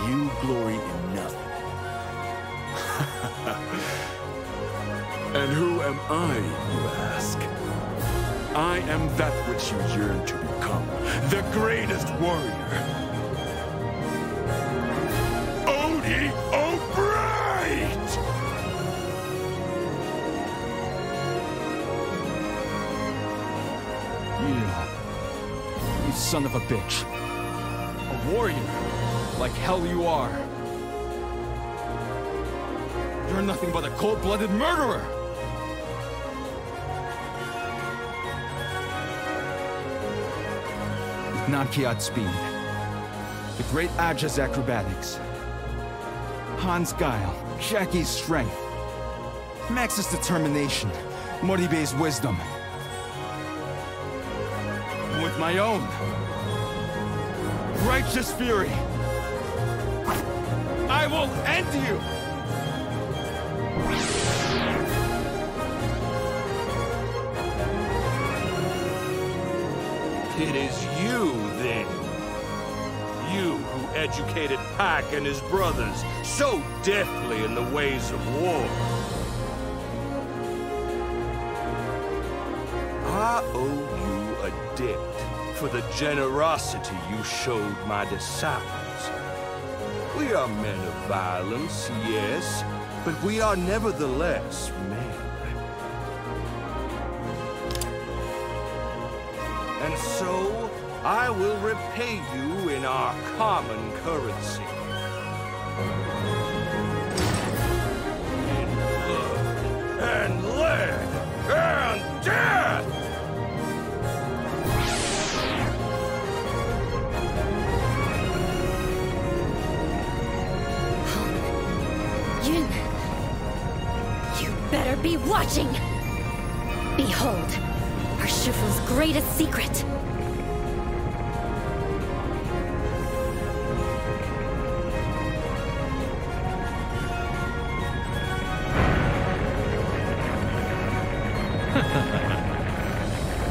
You glory in nothing. And who am I, you ask? I am that which you yearn to become, the greatest warrior. Odie O'Bright! You son of a bitch. A warrior, like hell you are. You're nothing but a cold-blooded murderer! With Namkiat's speed, the great Aja's acrobatics, Han's guile, Jackie's strength, Max's determination, Moribe's wisdom, and with my own righteous fury, I will end you! It is you, then. You who educated Pac and his brothers so deftly in the ways of war. I owe you a debt for the generosity you showed my disciples. We are men of violence, yes, but we are nevertheless men. And so, I will repay you in our common currency. In better be watching! Behold, Urshifu's greatest secret!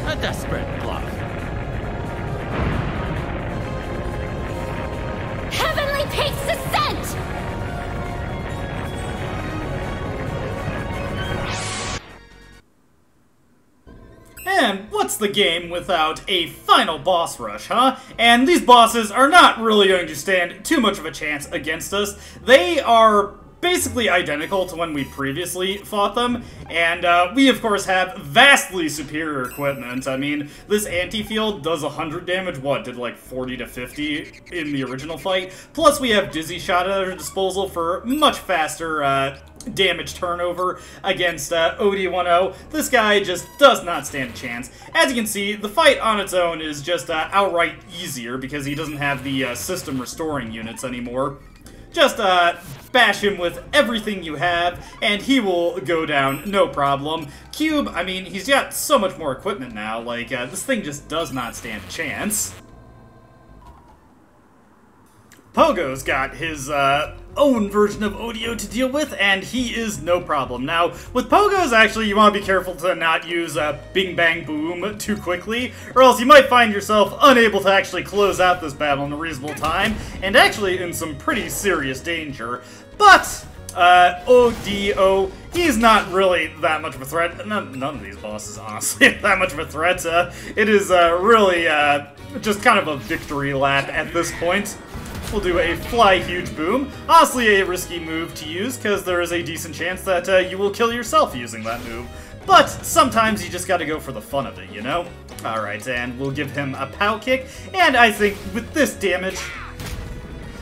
A desperate bluff. Heavenly Peak's descent! And what's the game without a final boss rush, huh? And these bosses are not really going to stand too much of a chance against us. They are basically identical to when we previously fought them, and we of course have vastly superior equipment. I mean, this anti-field does 100 damage, what, did like 40 to 50 in the original fight? Plus we have Dizzy Shot at our disposal for much faster damage turnover against OD10. This guy just does not stand a chance. As you can see, the fight on its own is just outright easier because he doesn't have the system restoring units anymore. Just bash him with everything you have, and he will go down no problem. Cube, I mean, he's got so much more equipment now, like, this thing just does not stand a chance. Pogo's got his own version of Odio to deal with, and he is no problem. Now, with Pogo's, actually, you want to be careful to not use Bing Bang Boom too quickly, or else you might find yourself unable to actually close out this battle in a reasonable time, and actually in some pretty serious danger. But Odio, he's not really that much of a threat. None of these bosses, honestly, are that much of a threat. It is really just kind of a victory lap at this point. We'll do a Fly Huge Boom. Honestly, a risky move to use, because there is a decent chance that you will kill yourself using that move. But sometimes you just gotta go for the fun of it, you know? Alright, and we'll give him a Pow Kick, and I think with this damage,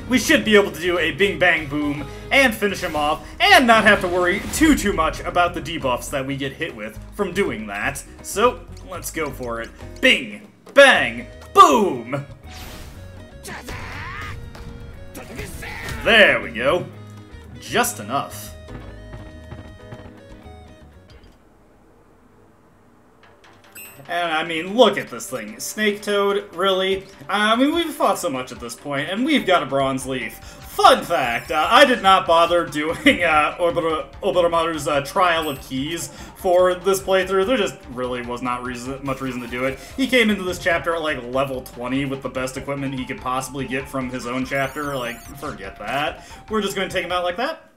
we should be able to do a Bing Bang Boom and finish him off, and not have to worry too much about the debuffs that we get hit with from doing that. So, let's go for it. Bing! Bang! Boom! There we go. Just enough. And I mean, look at this thing. Snake Toad, really? I mean, we've fought so much at this point, and we've got a Bronze Leaf. Fun fact, I did not bother doing Oboromaru's Trial of Keys for this playthrough. There just really was not much reason to do it. He came into this chapter at like level 20 with the best equipment he could possibly get from his own chapter. Like, forget that. We're just going to take him out like that.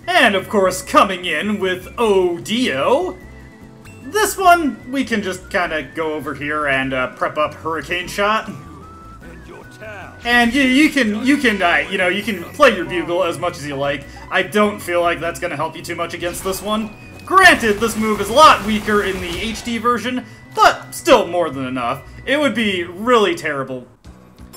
And of course, coming in with Odio. This one, we can just kind of go over here and prep up Hurricane Shot. And you can play your bugle as much as you like. I don't feel like that's going to help you too much against this one. Granted, this move is a lot weaker in the HD version, but still more than enough. It would be really terrible.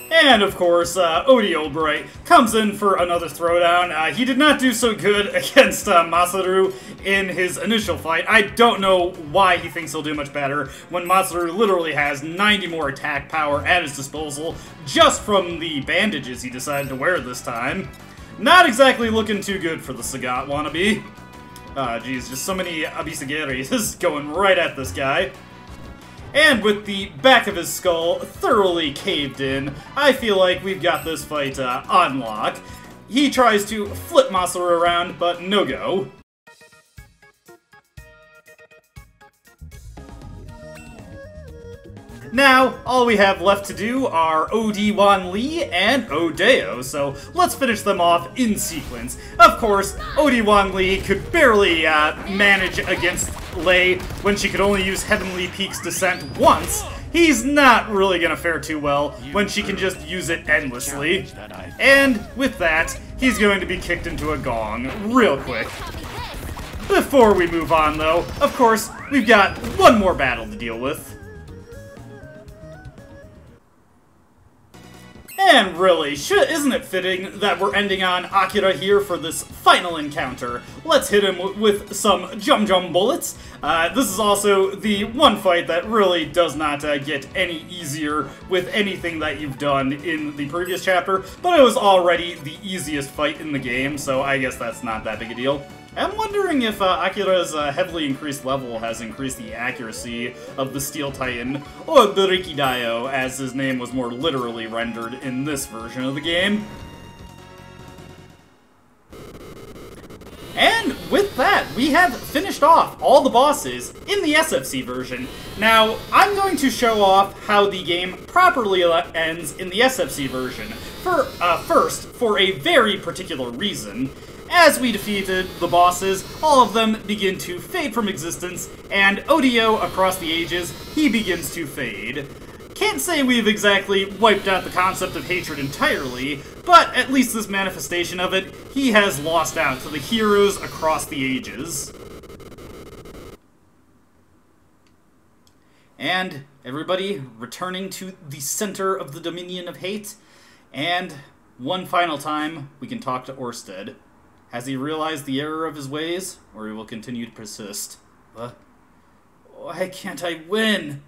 And of course, Odio Bright comes in for another throwdown. He did not do so good against Masaru in his initial fight. I don't know why he thinks he'll do much better when Masaru literally has 90 more attack power at his disposal just from the bandages he decided to wear this time. Not exactly looking too good for the Sagat wannabe. Geez, just so many Abisageris going right at this guy. And with the back of his skull thoroughly caved in, I feel like we've got this fight on lock. He tries to flip Masaru around, but no go. Now, all we have left to do are Odi-Wan Lee and Odeo, so let's finish them off in sequence. Of course, Odi-Wan Lee could barely manage against Lei when she could only use Heavenly Peak's Descent once. He's not really gonna fare too well when she can just use it endlessly. And with that, he's going to be kicked into a gong real quick. Before we move on, though, of course, we've got one more battle to deal with. And really, isn't it fitting that we're ending on Akira here for this final encounter? Let's hit him with some Jum bullets. This is also the one fight that really does not get any easier with anything that you've done in the previous chapter, but it was already the easiest fight in the game, so I guess that's not that big a deal. I'm wondering if Akira's heavily increased level has increased the accuracy of the Steel Titan, or the Rikidayo, as his name was more literally rendered in this version of the game. And with that, we have finished off all the bosses in the SFC version. Now, I'm going to show off how the game properly ends in the SFC version. First, for a very particular reason. As we defeated the bosses, all of them begin to fade from existence, and Odio, across the ages, he begins to fade. Can't say we've exactly wiped out the concept of hatred entirely, but at least this manifestation of it, he has lost out to the heroes across the ages. And everybody returning to the center of the Dominion of Hate, and one final time, we can talk to Orsted. Has he realized the error of his ways, or he will continue to persist? Why can't I win?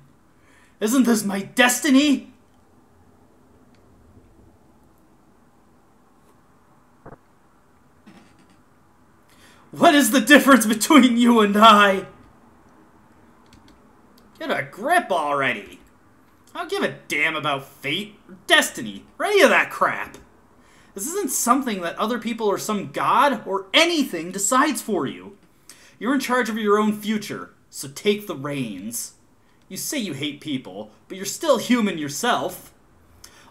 Isn't this my destiny? What is the difference between you and I? Get a grip already. I don't give a damn about fate, or destiny, or any of that crap. This isn't something that other people or some god or anything decides for you. You're in charge of your own future, so take the reins. You say you hate people, but you're still human yourself.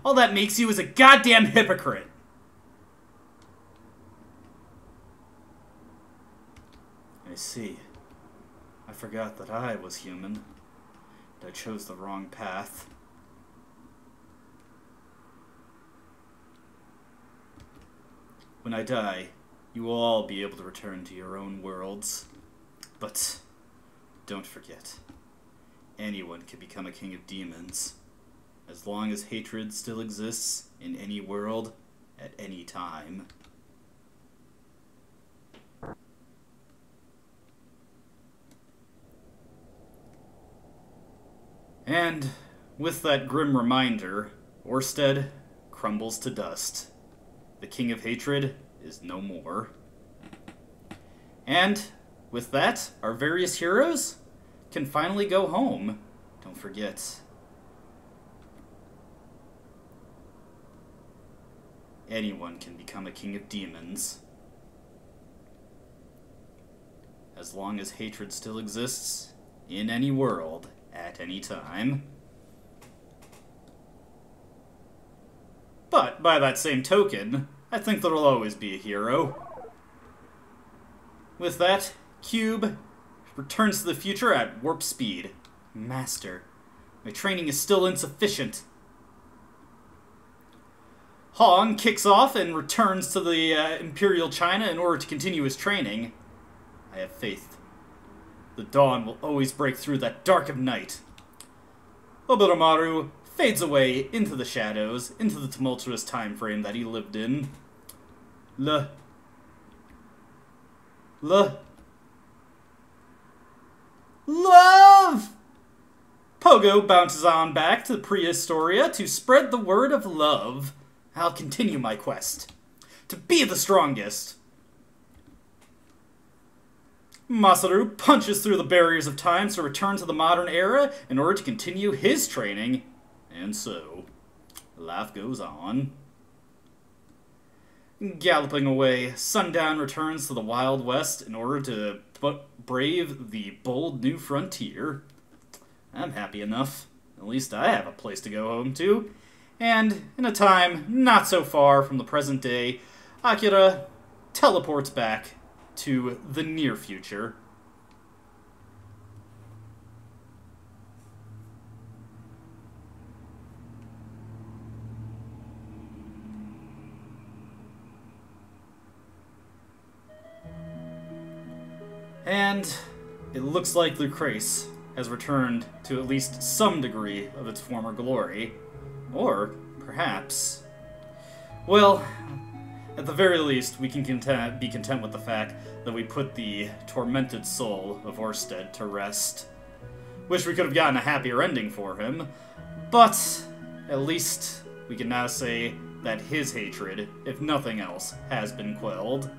All that makes you is a goddamn hypocrite. I see. I forgot that I was human. I chose the wrong path. When I die, you will all be able to return to your own worlds. But don't forget, anyone can become a king of demons, as long as hatred still exists in any world at any time. And with that grim reminder, Orsted crumbles to dust. The King of Hatred is no more. And with that, our various heroes can finally go home. Don't forget, anyone can become a king of demons. As long as hatred still exists in any world at any time. But, by that same token, I think there'll always be a hero. With that, Cube returns to the future at warp speed. Master, my training is still insufficient. Hong kicks off and returns to the Imperial China in order to continue his training. I have faith. The dawn will always break through that dark of night. Oboromaru fades away into the shadows, into the tumultuous time frame that he lived in. Love! Pogo bounces on back to Prehistoria to spread the word of love. I'll continue my quest to be the strongest. Masaru punches through the barriers of time to return to the modern era in order to continue his training. And so, life goes on. Galloping away, Sundown returns to the Wild West in order to brave the bold new frontier. I'm happy enough. At least I have a place to go home to. And in a time not so far from the present day, Akira teleports back to the near future. And it looks like Lucrece has returned to at least some degree of its former glory. Or, perhaps... Well, at the very least, we can be content with the fact that we put the tormented soul of Orsted to rest. Wish we could have gotten a happier ending for him, but at least we can now say that his hatred, if nothing else, has been quelled.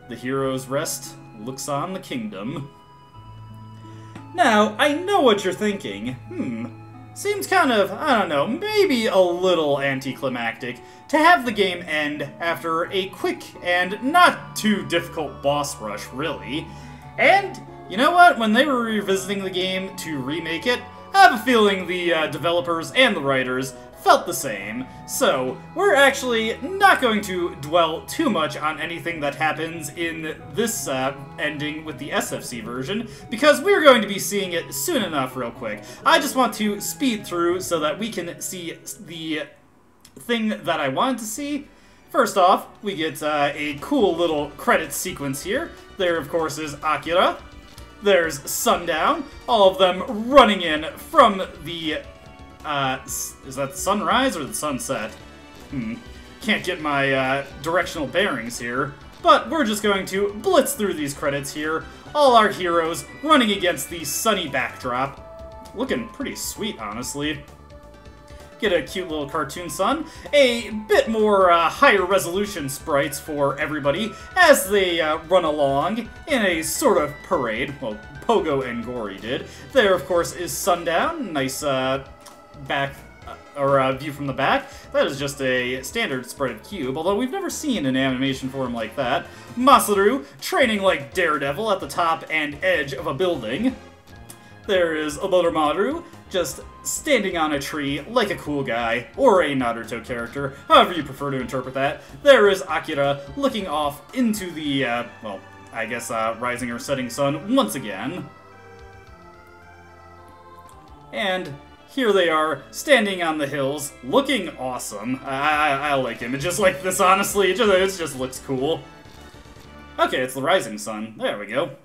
The hero's rest looks on the kingdom. Now, I know what you're thinking. Seems kind of, I don't know, maybe a little anticlimactic to have the game end after a quick and not too difficult boss rush, really. And, you know what? When they were revisiting the game to remake it, I have a feeling the developers and the writers felt the same. So, we're actually not going to dwell too much on anything that happens in this ending with the SFC version, because we're going to be seeing it soon enough real quick. I just want to speed through so that we can see the thing that I wanted to see. First off, we get a cool little credit sequence here. There, of course, is Akira. There's Sundown, all of them running in from the, is that the sunrise or the sunset? Can't get my directional bearings here, but we're just going to blitz through these credits here. All our heroes running against the sunny backdrop. Looking pretty sweet, honestly. Get a cute little cartoon sun, a bit more higher resolution sprites for everybody as they run along in a sort of parade. Well, Pogo and Gory did. There, of course, is Sundown. Nice back or view from the back. That is just a standard sprite of Cube, although we've never seen an animation for him like that. Masaru training like Daredevil at the top and edge of a building. There is Oboromaru, just standing on a tree like a cool guy, or a Naruto character, however you prefer to interpret that. There is Akira looking off into the, well, I guess rising or setting sun once again. And here they are, standing on the hills, looking awesome. I like images like this, honestly. It just looks cool. Okay, it's the rising sun. There we go.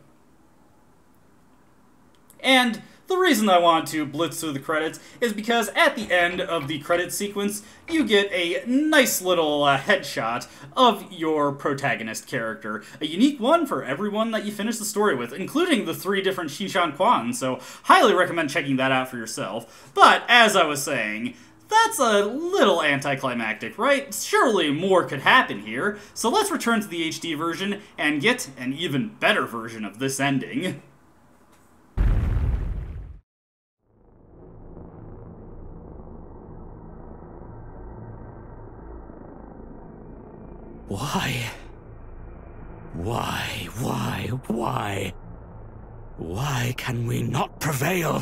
And the reason I want to blitz through the credits is because at the end of the credit sequence, you get a nice little headshot of your protagonist character. A unique one for everyone that you finish the story with, including the 3 different Shinshan Quan, so highly recommend checking that out for yourself. But, as I was saying, that's a little anticlimactic, right? Surely more could happen here, so let's return to the HD version and get an even better version of this ending. Why? Why can we not prevail?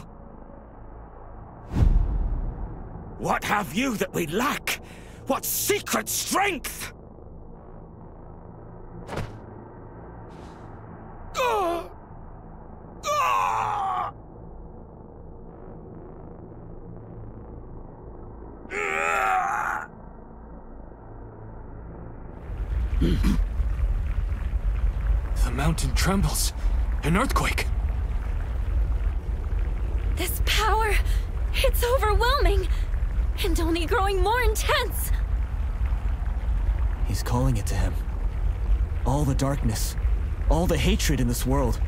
What have you that we lack? What secret strength? The mountain trembles. An earthquake. This power, it's overwhelming, and only growing more intense. He's calling it to him. All the darkness, all the hatred in this world.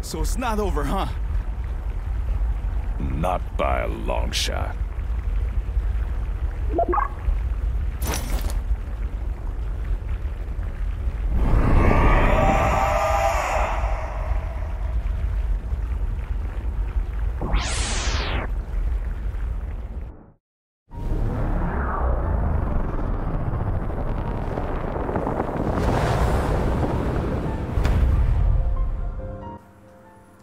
So it's not over, huh? Not by a long shot.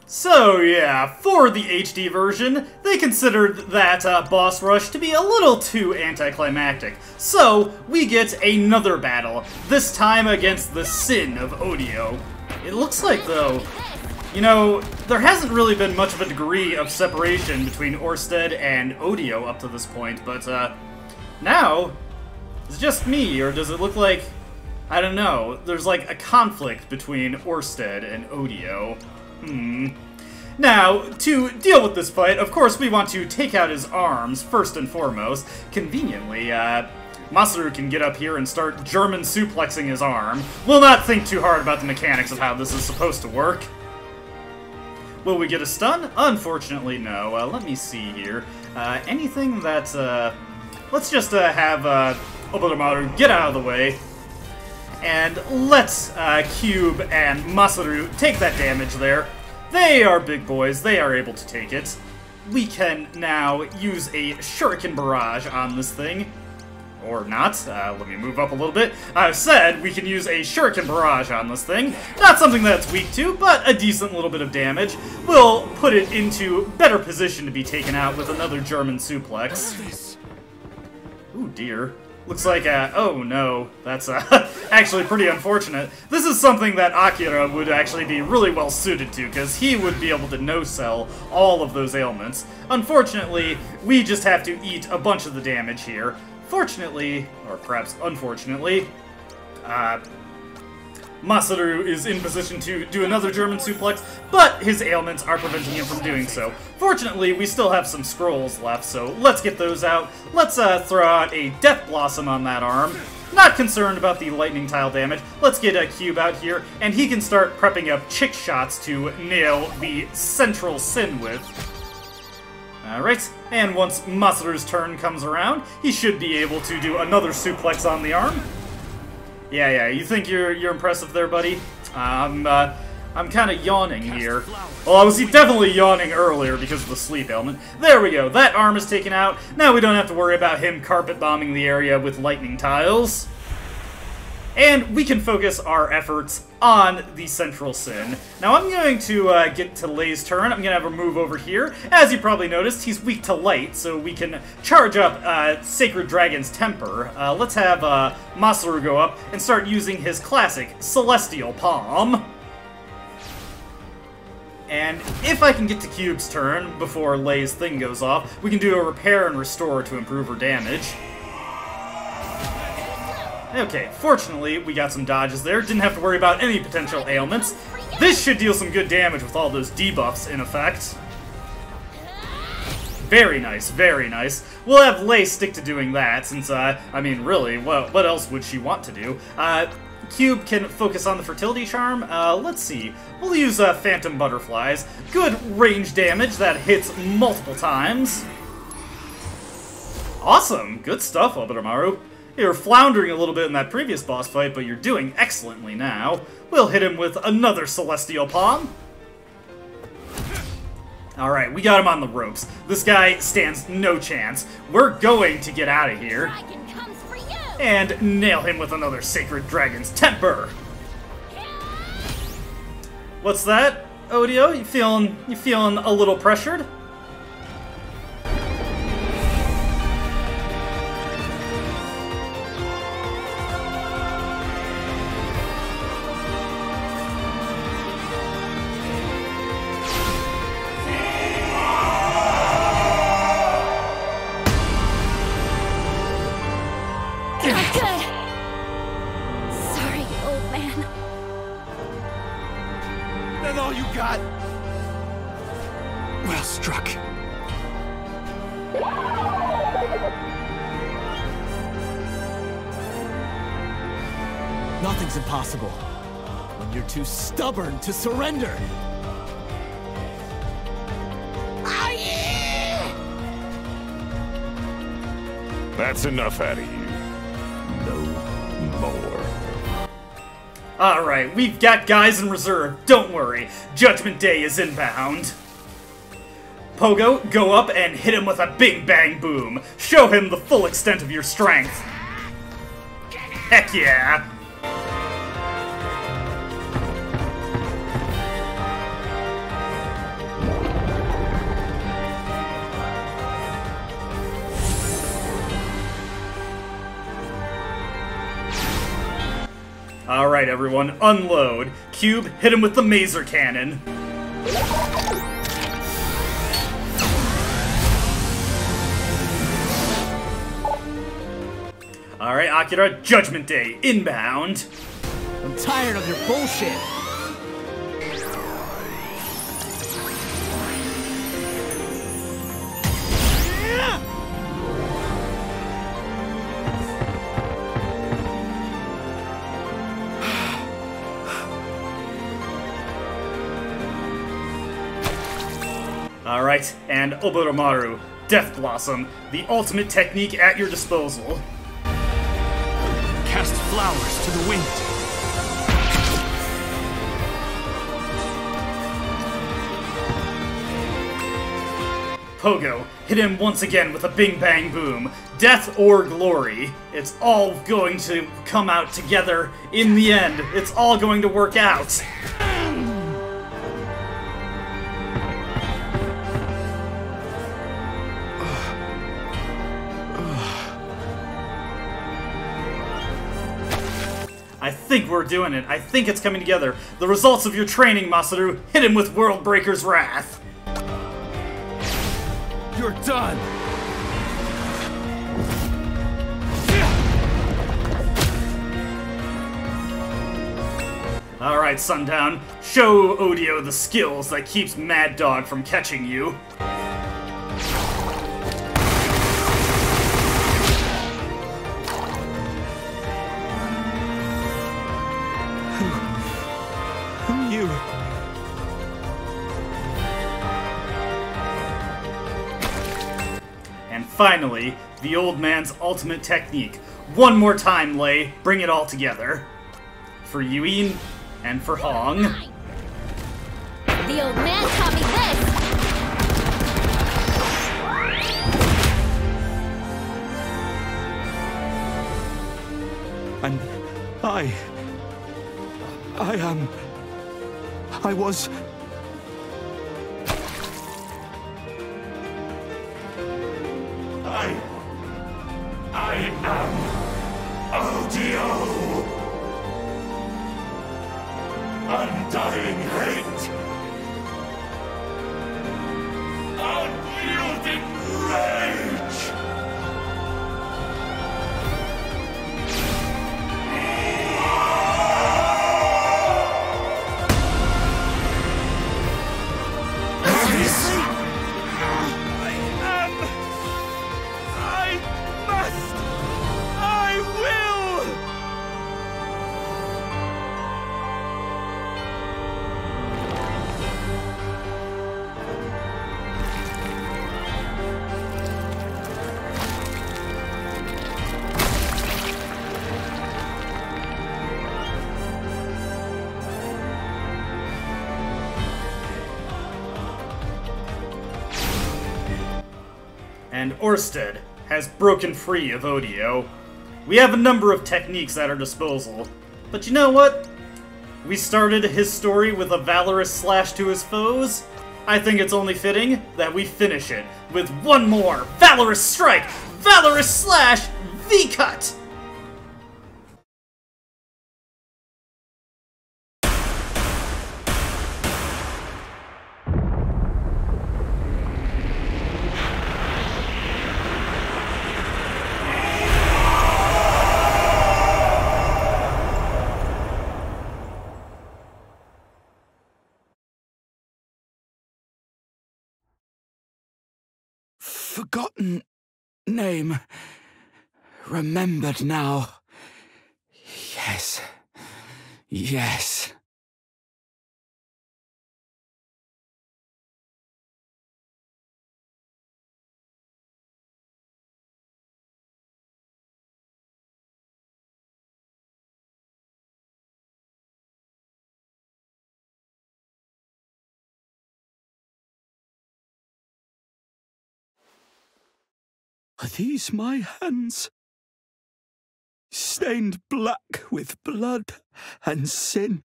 So yeah, for the HD version, they considered that boss rush to be a little too anticlimactic. So we get another battle, this time against the Sin of Odio. It looks like, though, you know, there hasn't really been much of a degree of separation between Orsted and Odio up to this point, but now, is it just me, or does it look like, I don't know, there's like a conflict between Orsted and Odio? Now, to deal with this fight, of course we want to take out his arms, first and foremost. Conveniently, Masaru can get up here and start German suplexing his arm. We'll not think too hard about the mechanics of how this is supposed to work. Will we get a stun? Unfortunately, no. Let me see here. Anything that, let's just have Oboromaru get out of the way. And let's Cube and Masaru take that damage there. They are big boys, they are able to take it. We can now use a Shuriken Barrage on this thing. Or not. Let me move up a little bit. I've said we can use a Shuriken Barrage on this thing. Not something that's weak to, but a decent little bit of damage. We'll put it into better position to be taken out with another German suplex. Ooh, dear. Looks like, oh no, that's actually pretty unfortunate. This is something that Akira would actually be really well suited to, because he would be able to no-sell all of those ailments. Unfortunately, we just have to eat a bunch of the damage here. Fortunately, or perhaps unfortunately, Masaru is in position to do another German suplex, but his ailments are preventing him from doing so. Fortunately, we still have some scrolls left, so let's get those out. Let's throw out a Death Blossom on that arm. Not concerned about the lightning tile damage. Let's get a Cube out here, and he can start prepping up chick shots to nail the Central Sin with. Alright, and once Masaru's turn comes around, he should be able to do another suplex on the arm. Yeah, you think you're impressive there, buddy? I'm kind of yawning here. Well, I was definitely yawning earlier because of the sleep ailment. There we go, that arm is taken out. Now we don't have to worry about him carpet bombing the area with lightning tiles. And we can focus our efforts on the Central Sin. Now I'm going to get to Lei's turn. I'm going to have her move over here. As you probably noticed, he's weak to light, so we can charge up Sacred Dragon's Temper. Let's have Masaru go up and start using his classic Celestial Palm. And if I can get to Cube's turn before Lei's thing goes off, we can do a Repair and Restore to improve her damage. Okay, fortunately, we got some dodges there. Didn't have to worry about any potential ailments. This should deal some good damage with all those debuffs in effect. Very nice, very nice. We'll have Lei stick to doing that, since, I mean, really, what else would she want to do? Cube can focus on the Fertility Charm. Let's see. We'll use Phantom Butterflies. Good range damage that hits multiple times. Awesome! Good stuff, Oboromaru. You were floundering a little bit in that previous boss fight, but you're doing excellently now. We'll hit him with another Celestial Palm. Alright, we got him on the ropes. This guy stands no chance. We're going to get out of here. And nail him with another Sacred Dragon's Temper. What's that, Odio? You feeling a little pressured? Nothing's impossible when you're too stubborn to surrender. That's enough out of you. No more. Alright, we've got guys in reserve. Don't worry. Judgment Day is inbound. Pogo, go up and hit him with a big bang boom. Show him the full extent of your strength. Heck yeah! Alright everyone, unload. Cube, hit him with the Maser Cannon. Alright, Akira, Judgment Day, inbound. I'm tired of your bullshit. Alright, and Oboromaru, Death Blossom, the ultimate technique at your disposal. cast flowers to the wind. Pogo, hit him once again with a bing bang boom. Death or glory. It's all going to come out together in the end. It's all going to work out. I think we're doing it. I think it's coming together. The results of your training, Masaru. Hit him with World Breaker's Wrath. You're done! Alright, Sundown. Show Odio the skills that keeps Mad Dog from catching you. Who you? And finally, the old man's ultimate technique. One more time, Lei. Bring it all together. For Yuin and for Hong. The old man taught me this! And I was... I am Odio! Undying hate! Unyielding rage! And Orsted has broken free of Odio. We have a number of techniques at our disposal, but you know what? We started his story with a valorous slash to his foes. I think it's only fitting that we finish it with one more valorous strike, valorous slash, V-cut! Forgotten name. Remembered now. Yes. Yes. Are these my hands? Stained black with blood and sin.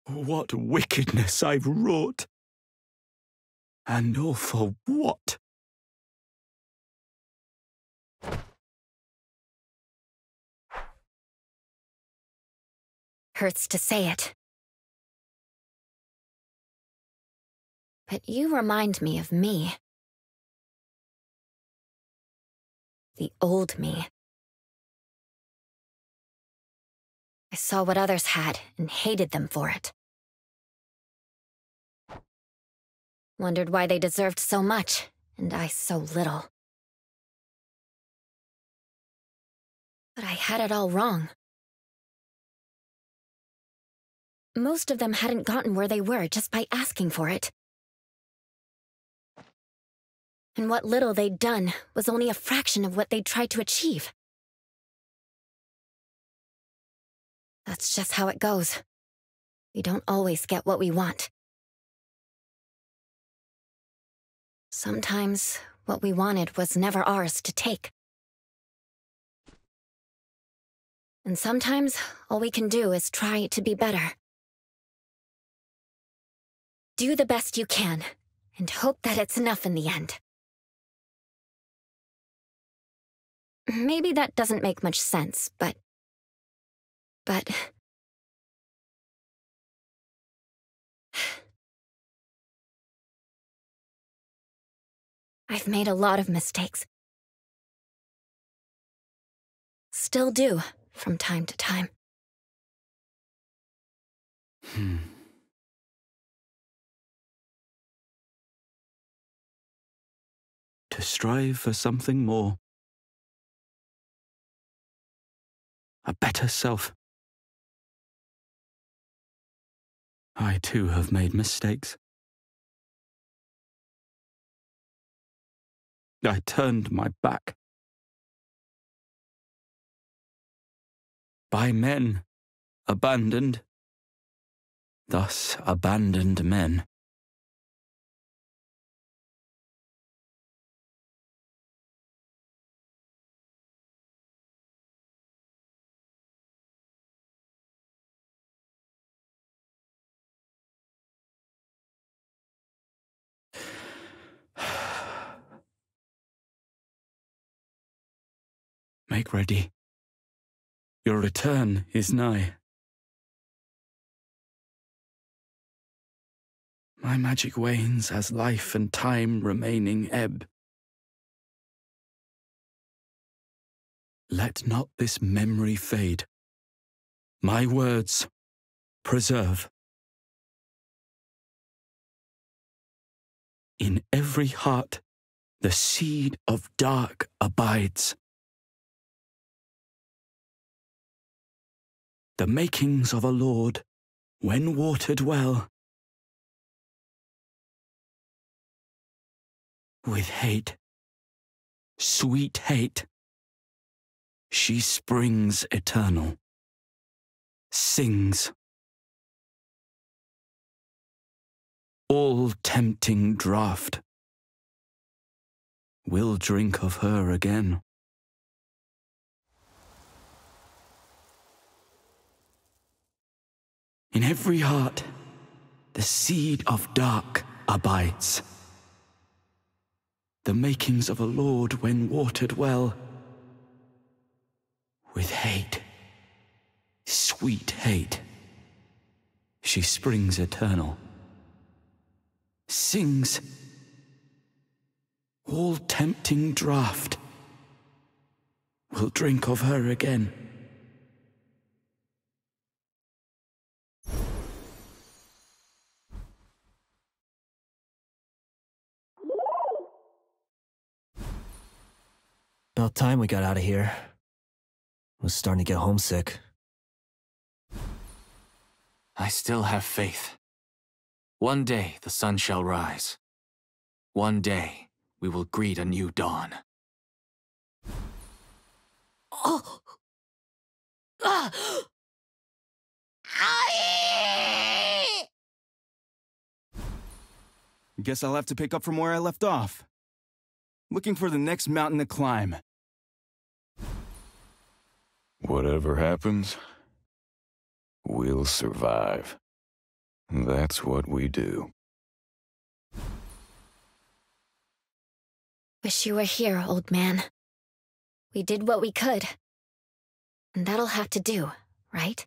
What wickedness I've wrought. And all for what? Hurts to say it. But you remind me of me. The old me. I saw what others had and hated them for it. Wondered why they deserved so much, and I so little. But I had it all wrong. Most of them hadn't gotten where they were just by asking for it. And what little they'd done was only a fraction of what they'd tried to achieve. That's just how it goes. We don't always get what we want. Sometimes, what we wanted was never ours to take. And sometimes, all we can do is try to be better. Do the best you can, and hope that it's enough in the end. Maybe that doesn't make much sense, but... I've made a lot of mistakes. Still do, from time to time. To strive for something more. A better self. I too have made mistakes. I turned my back. By men abandoned, thus abandoned men. Make ready. Your return is nigh. My magic wanes as life and time remaining ebb. Let not this memory fade. My words preserve. In every heart, the seed of dark abides. The makings of a lord, when watered well, with hate, sweet hate, she springs eternal, sings. All tempting draught will drink of her again. In every heart, the seed of dark abides. The makings of a lord when watered well, with hate, sweet hate, she springs eternal, sings. All tempting draught will drink of her again. About time we got out of here. I was starting to get homesick. I still have faith. One day the sun shall rise. One day we will greet a new dawn. Oh! Guess I'll have to pick up from where I left off. Looking for the next mountain to climb. Whatever happens, we'll survive. That's what we do. Wish you were here, old man. We did what we could. And that'll have to do, right?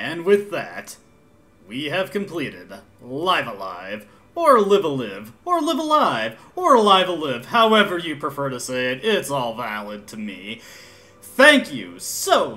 And with that, we have completed Live Alive, or Live Alive, or Live Alive, or Alive Alive, however you prefer to say it, it's all valid to me. Thank you so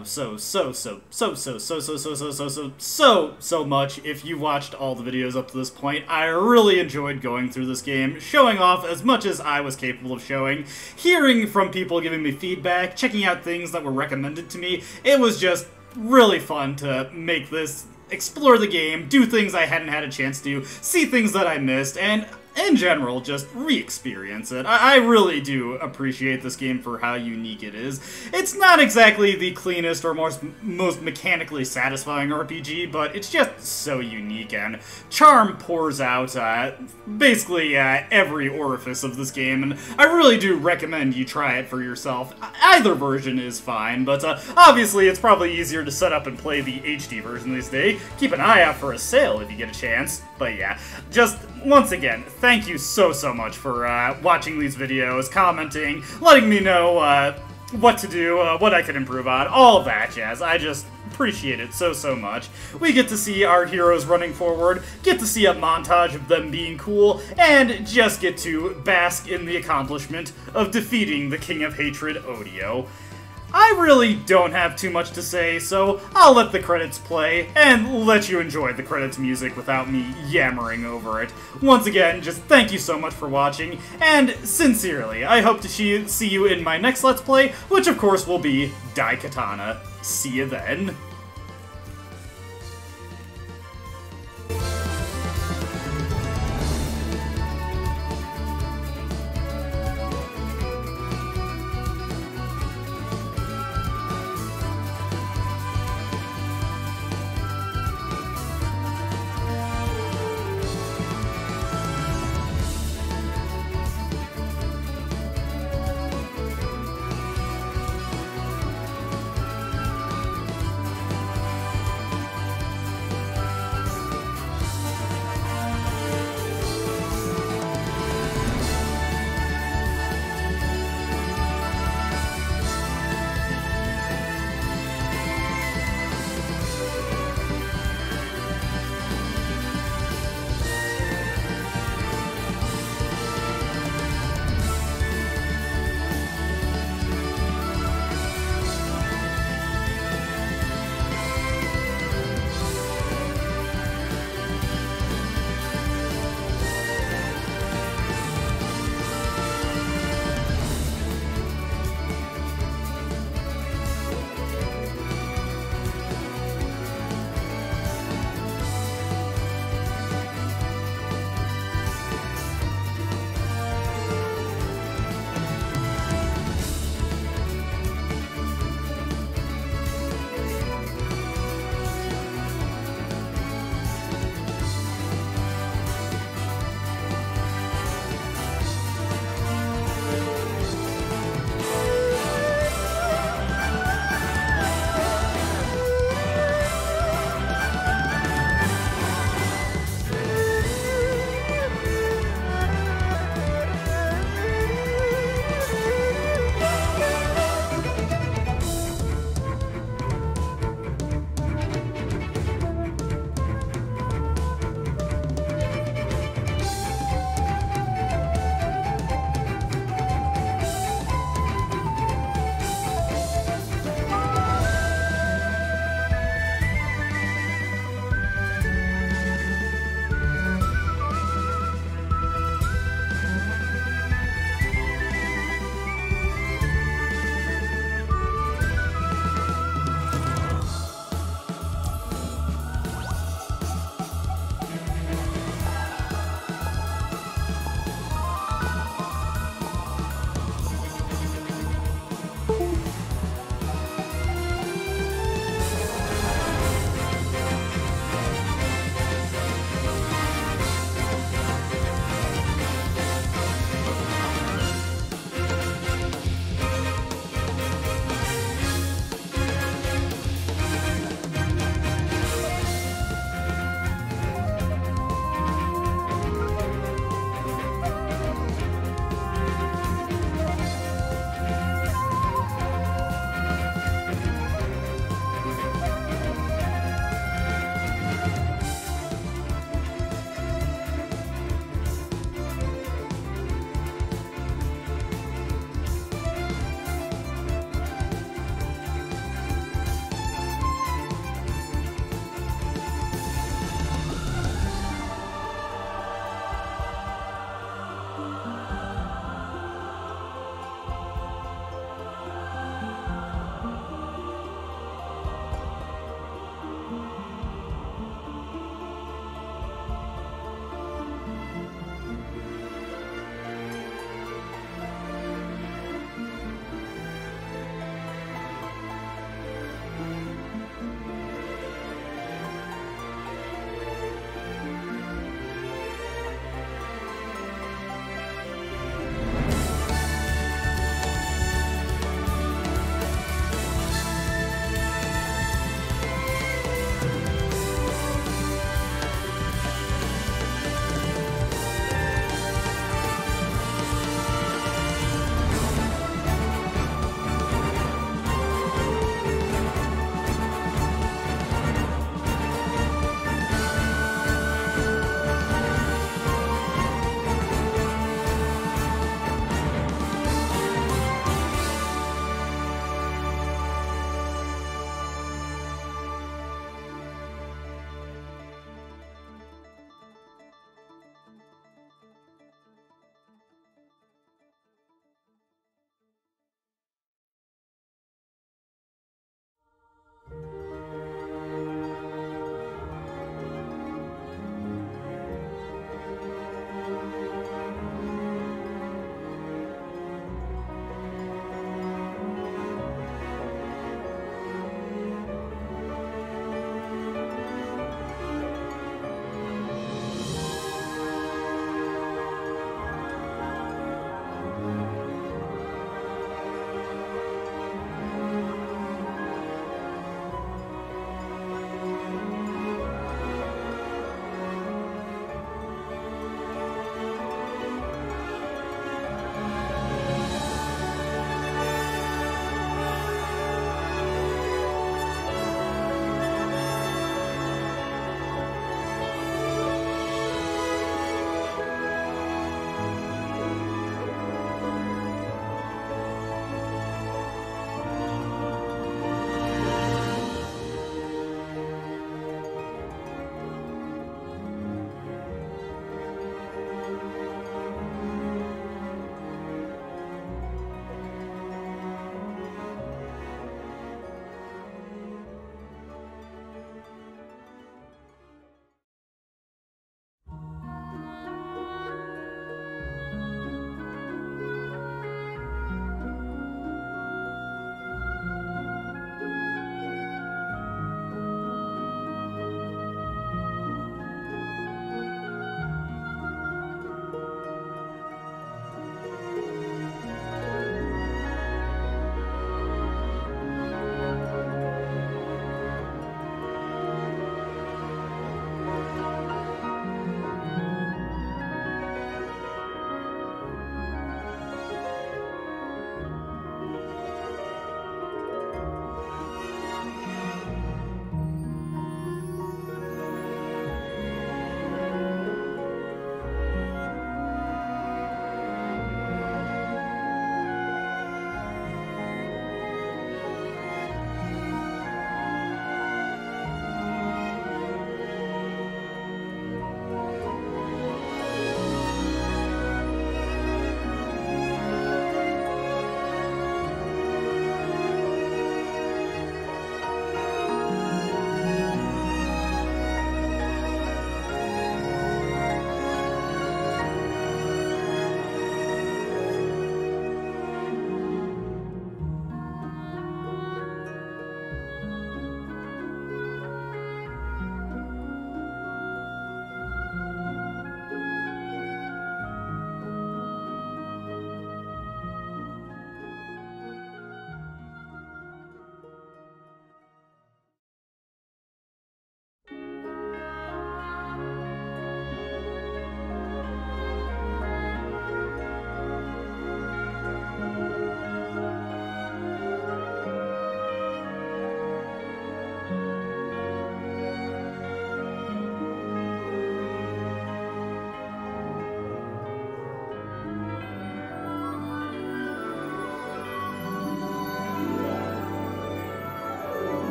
much if you watched all the videos up to this point. I really enjoyed going through this game, showing off as much as I was capable of showing, hearing from people giving me feedback, checking out things that were recommended to me. It was just really fun to make this, explore the game, do things I hadn't had a chance to, see things that I missed, and in general, just re-experience it. I really do appreciate this game for how unique it is. It's not exactly the cleanest or most mechanically satisfying RPG, but it's just so unique, and charm pours out basically every orifice of this game, and I really do recommend you try it for yourself. Either version is fine, but obviously it's probably easier to set up and play the HD version these days. Keep an eye out for a sale if you get a chance. But yeah, just once again, thank you so much for watching these videos, commenting, letting me know what to do, what I could improve on, all that jazz. I just appreciate it so much. We get to see our heroes running forward, get to see a montage of them being cool, and just get to bask in the accomplishment of defeating the King of Hatred, Odio. I really don't have too much to say, so I'll let the credits play, and let you enjoy the credits music without me yammering over it. Once again, just thank you so much for watching, and sincerely, I hope to see you in my next Let's Play, which of course will be Daikatana. See you then.